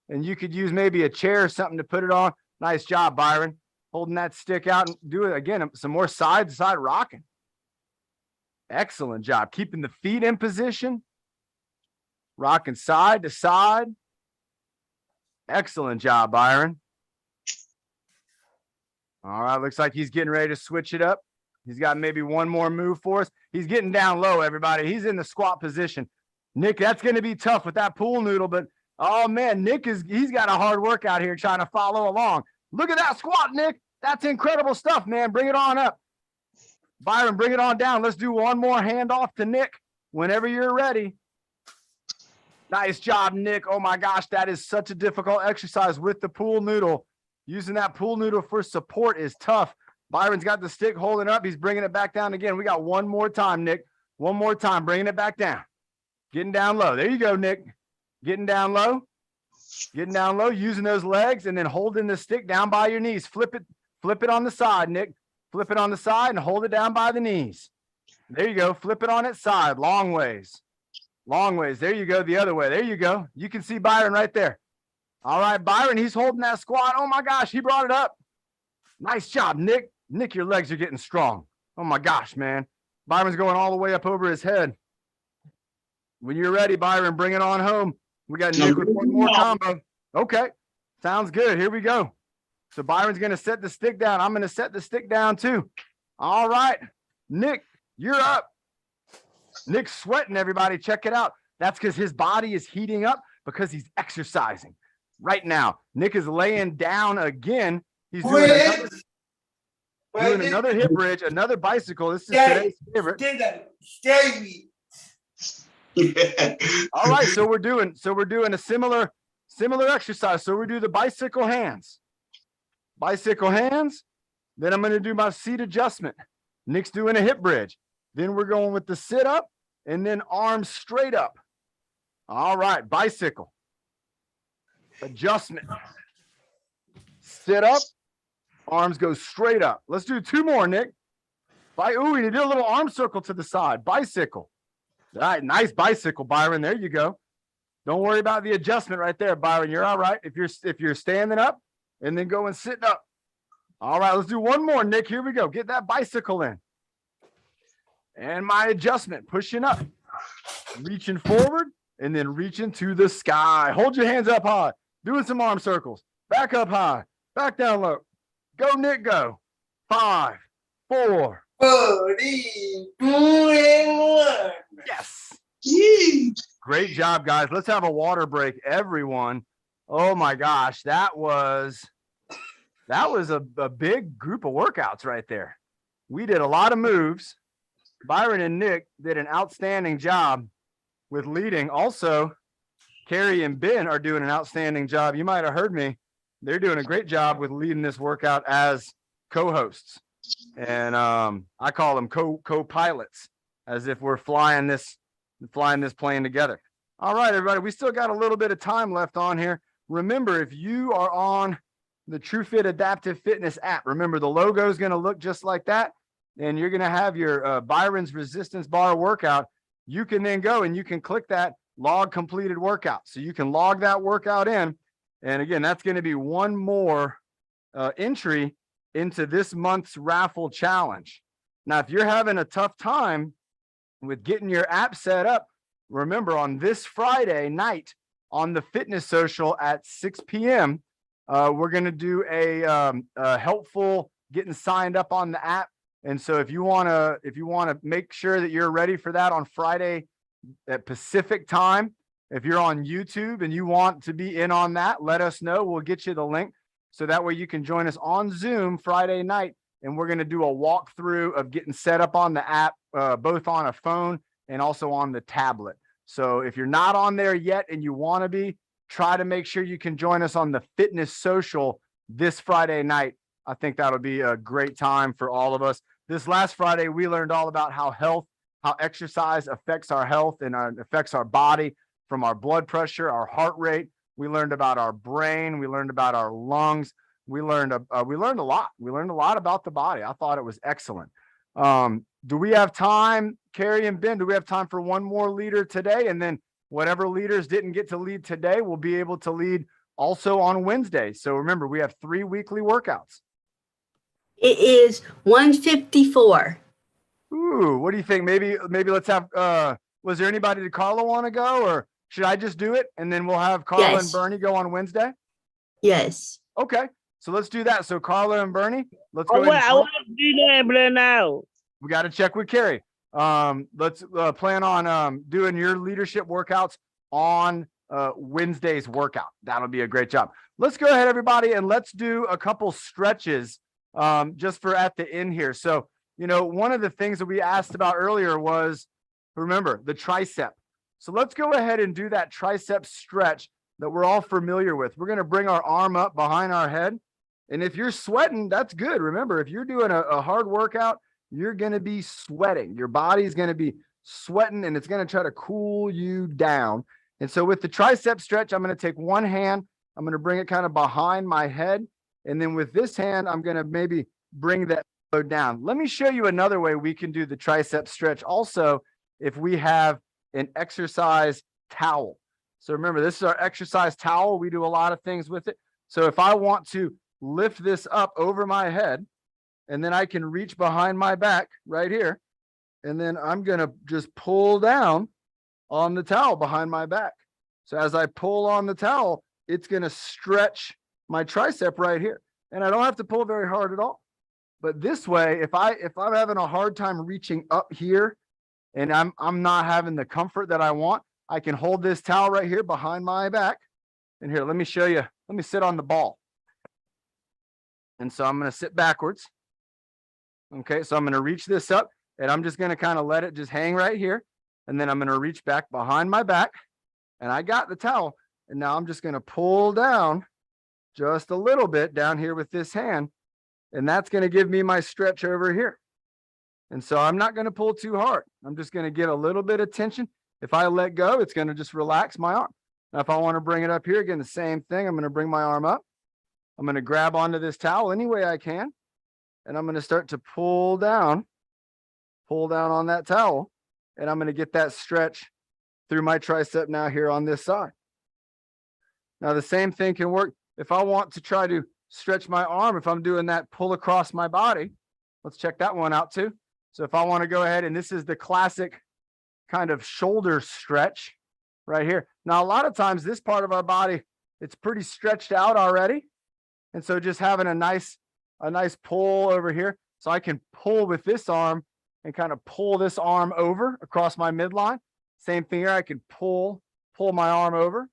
S1: and you could use maybe a chair or something to put it on. Nice job, Byron, holding that stick out and do it again. Some more side to side rocking. Excellent job. Keeping the feet in position, rocking side to side. Excellent job, Byron. All right, looks like he's getting ready to switch it up. He's got maybe one more move for us. He's getting down low, everybody. He's in the squat position. Nick, that's going to be tough with that pool noodle, but oh man, he's got a hard workout here trying to follow along. Look at that squat, Nick. That's incredible stuff, man. Bring it on up. Byron, bring it on down. Let's do one more handoff to Nick whenever you're ready. Nice job, Nick. Oh my gosh, that is such a difficult exercise with the pool noodle. Using that pool noodle for support is tough. Byron's got the stick holding up. He's bringing it back down again. We got one more time, Nick. One more time, bringing it back down. Getting down low. There you go, Nick. Getting down low. Getting down low, using those legs and then holding the stick down by your knees. Flip it on the side, Nick. Flip it on the side and hold it down by the knees. There you go. Flip it on its side. Long ways. Long ways. There you go. The other way. There you go. You can see Byron right there. All right, Byron, he's holding that squat. Oh my gosh, he brought it up. Nice job, Nick. Nick, your legs are getting strong. Oh my gosh, man. Byron's going all the way up over his head. When you're ready, Byron, bring it on home. We got Nick with one more combo. Okay. Sounds good. Here we go. So Byron's going to set the stick down. I'm going to set the stick down too. All right. Nick, you're up. Nick's sweating, everybody. Check it out. That's because his body is heating up because he's exercising right now. Nick is laying down again. He's doing another hip bridge, another bicycle. This is today's favorite. All right, so we're doing a similar exercise. So we do the bicycle hands. Then I'm going to do my seat adjustment. Nick's doing a hip bridge. Then we're going with the sit up and then arms straight up. All right, bicycle. Adjustment. Sit up. Arms go straight up. Let's do 2 more, Nick. Ooh, you did a little arm circle to the side. Bicycle. All right, nice bicycle, Byron. There you go. Don't worry about the adjustment right there, Byron. You're all right. If you're standing up and then going sitting up. All right, let's do 1 more, Nick. Here we go. Get that bicycle in. And my adjustment, pushing up, reaching forward, and then reaching to the sky. Hold your hands up high. Doing some arm circles. Back up high. Back down low. Go, Nick, go. 5, 4.
S3: 3, 2, and 1.
S1: Yes. Great job, guys. Let's have a water break, everyone. Oh, my gosh. That was a big group of workouts right there. We did a lot of moves. Byron and Nick did an outstanding job with leading. Also, Carrie and Ben are doing an outstanding job. You might have heard me. They're doing a great job with leading this workout as co-hosts. And I call them co-pilots, as if we're flying this plane together. All right, everybody, we still got a little bit of time left on here. Remember, if you are on the TrueFit Adaptive Fitness app, remember the logo is going to look just like that. And you're going to have your Byron's resistance bar workout. You can then go and you can click that log completed workout. So you can log that workout in. And again, that's going to be 1 more entry into this month's raffle challenge. Now, if you're having a tough time with getting your app set up, remember on this Friday night on the Fitness Social at 6 p.m., we're going to do a helpful getting signed up on the app. And so if you want to make sure that you're ready for that on Friday at Pacific time, if you're on YouTube and you want to be in on that, let us know. We'll get you the link. So that way you can join us on Zoom Friday night. And we're going to do a walkthrough of getting set up on the app, both on a phone and also on the tablet. So if you're not on there yet and you want to be, try to make sure you can join us on the Fitness Social this Friday night. I think that'll be a great time for all of us. This last Friday, we learned all about how exercise affects our health and affects our body, from our blood pressure, our heart rate. We learned about our brain. We learned about our lungs. We learned a lot. We learned a lot about the body. I thought it was excellent. Do we have time, Carrie and Ben? Do we have time for 1 more leader today? And then whatever leaders didn't get to lead today will be able to lead also on Wednesday. So remember, we have 3 weekly workouts.
S2: It is 1:54.
S1: Ooh, what do you think? Maybe let's have, was there anybody that Carla want to go, or should I just do it? And then we'll have Carla and Bernie go on Wednesday?
S2: Yes.
S1: Okay. So let's do that. So Carla and Bernie, let's go.
S4: I want to do that now.
S1: We got to check with Carrie. Let's plan on doing your leadership workouts on Wednesday's workout. That'll be a great job. Let's go ahead, everybody, and let's do a couple stretches just for at the end here. So, one of the things that we asked about earlier was, remember, the tricep. So let's go ahead and do that tricep stretch that we're all familiar with. We're going to bring our arm up behind our head. And if you're sweating, that's good. Remember, if you're doing a hard workout, you're going to be sweating. Your body's going to be sweating, and it's going to try to cool you down. And so with the tricep stretch, I'm going to take one hand. I'm going to bring it kind of behind my head. And then with this hand, I'm going to maybe bring that down. Let me show you another way we can do the tricep stretch also if we have an exercise towel. So remember, this is our exercise towel. We do a lot of things with it. So if I want to lift this up over my head, and then I can reach behind my back right here, and then I'm going to just pull down on the towel behind my back. So as I pull on the towel, it's going to stretch my tricep right here. And I don't have to pull very hard at all. But this way, if I'm having a hard time reaching up here and I'm not having the comfort that I want, I can hold this towel right here behind my back. And here, let me show you. Let me sit on the ball. And so I'm going to sit backwards. Okay, so I'm going to reach this up and I'm just going to kind of let it just hang right here. And then I'm going to reach back behind my back and I got the towel. And now I'm just going to pull down just a little bit down here with this hand. And that's going to give me my stretch over here. And so I'm not going to pull too hard. I'm just going to get a little bit of tension. If I let go, it's going to just relax my arm. Now, if I want to bring it up here, again, the same thing. I'm going to bring my arm up. I'm going to grab onto this towel any way I can. And I'm going to start to pull down on that towel. And I'm going to get that stretch through my tricep now here on this side. Now, the same thing can work if I want to try to stretch my arm. If I'm doing that pull across my body, let's check that one out too. So if I want to go ahead, and this is the classic kind of shoulder stretch right here. Now, a lot of times this part of our body, it's pretty stretched out already. And so just having a nice pull over here. So I can pull with this arm and kind of pull this arm over across my midline. Same thing here. I can pull my arm over,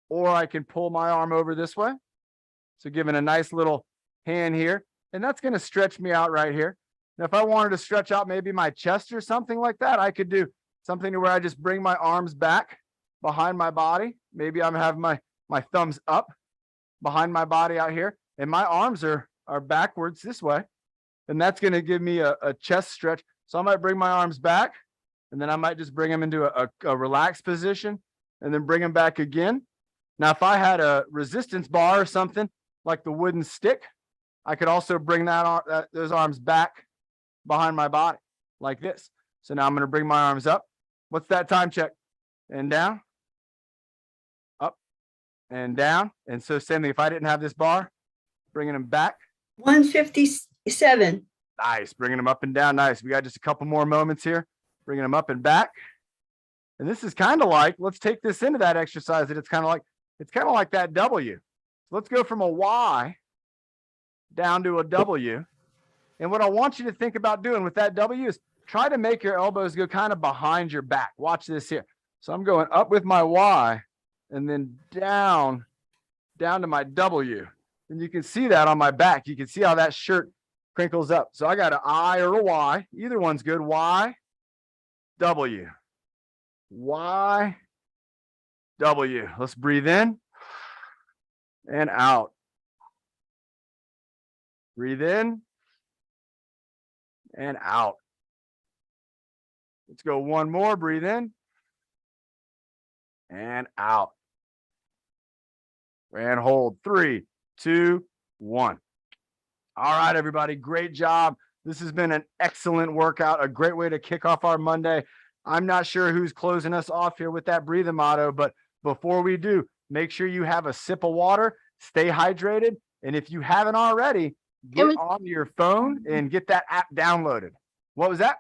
S1: or I can pull my arm over this way. So giving a nice little hand here, and that's going to stretch me out right here. Now, if I wanted to stretch out maybe my chest or something like that, I could do something to where I just bring my arms back behind my body. Maybe I'm having my thumbs up behind my body out here, and my arms are backwards this way. And that's going to give me a chest stretch. So I might bring my arms back, and then I might just bring them into a relaxed position and then bring them back again. Now, if I had a resistance bar or something like the wooden stick, I could also bring those arms back behind my body like this. So now I'm going to bring my arms up. What's that time check? And down, up and down. And so same thing, if I didn't have this bar, bringing them back.
S2: 157.
S1: Nice. Bringing them up and down. Nice. We got just a couple more moments here. Bringing them up and back. And this is kind of like, let's take this into that exercise that it's kind of like that W. So let's go from a Y down to a W. And what I want you to think about doing with that W is try to make your elbows go kind of behind your back. Watch this here. So I'm going up with my Y and then down to my W. And you can see that on my back. You can see how that shirt crinkles up. So I got an I or a Y. Either one's good. Y, W. Y, W. Let's breathe in and out. Breathe in and out. Let's go one more. Breathe in and out. And hold. 3, 2, 1. All right, everybody. Great job. This has been an excellent workout, a great way to kick off our Monday. I'm not sure who's closing us off here with that breathing motto, but before we do, make sure you have a sip of water, stay hydrated. And if you haven't already, get on your phone and get that app downloaded. What was that?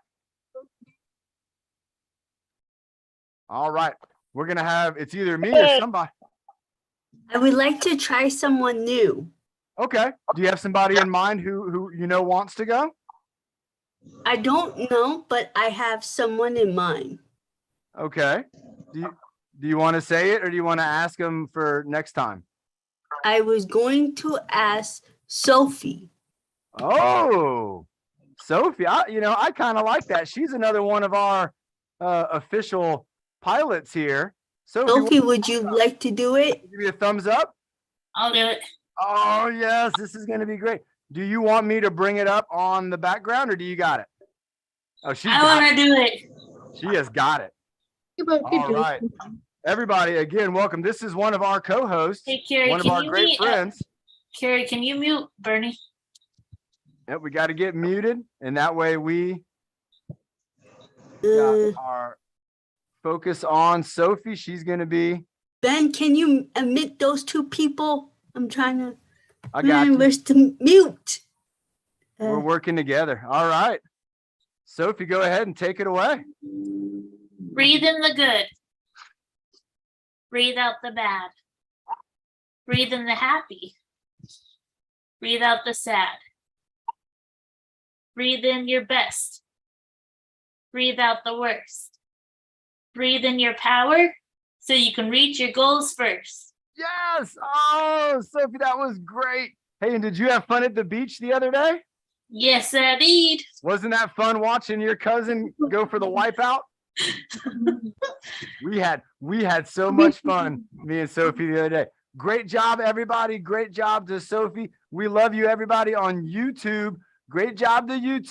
S1: All right. We're going to have, it's either me or somebody.
S2: I would like to try someone new.
S1: Okay. Do you have somebody in mind who you know wants to go?
S2: I don't know, but I have someone in mind.
S1: Okay. Do you want to say it, or do you want to ask them for next time?
S2: I was going to ask Sophie.
S1: Oh, Sophie. I kind of like that. She's another one of our official pilots here.
S2: Sophie, would you like to do it?
S1: Give me a thumbs up.
S5: I'll do it.
S1: Oh, yes. This is going to be great. Do you want me to bring it up on the background, or do you got it? Oh,
S5: I want to do it.
S1: She has got it. All right. Everybody, again, welcome. This is one of our co-hosts,
S5: Hey, Carrie,
S1: one of our great friends.
S5: Carrie, can you mute Bernie?
S1: Yep, we got to get muted, and that way we got our focus on Sophie. She's going to be.
S2: Ben, can you admit those two people? I'm trying to.
S1: I got you.
S2: Where's the mute?
S1: We're working together. All right. Sophie, go ahead and take it away.
S5: Breathe in the good. Breathe out the bad. Breathe in the happy. Breathe out the sad. Breathe in your best. Breathe out the worst. Breathe in your power so you can reach your goals first.
S1: Yes. Oh, Sophie, that was great. Hey, and did you have fun at the beach the other day?
S5: Yes, indeed.
S1: Wasn't that fun watching your cousin go for the wipeout? We had so much fun, me and Sophie, the other day. Great job, everybody. Great job to Sophie. We love you, everybody, on YouTube. Great job to YouTube.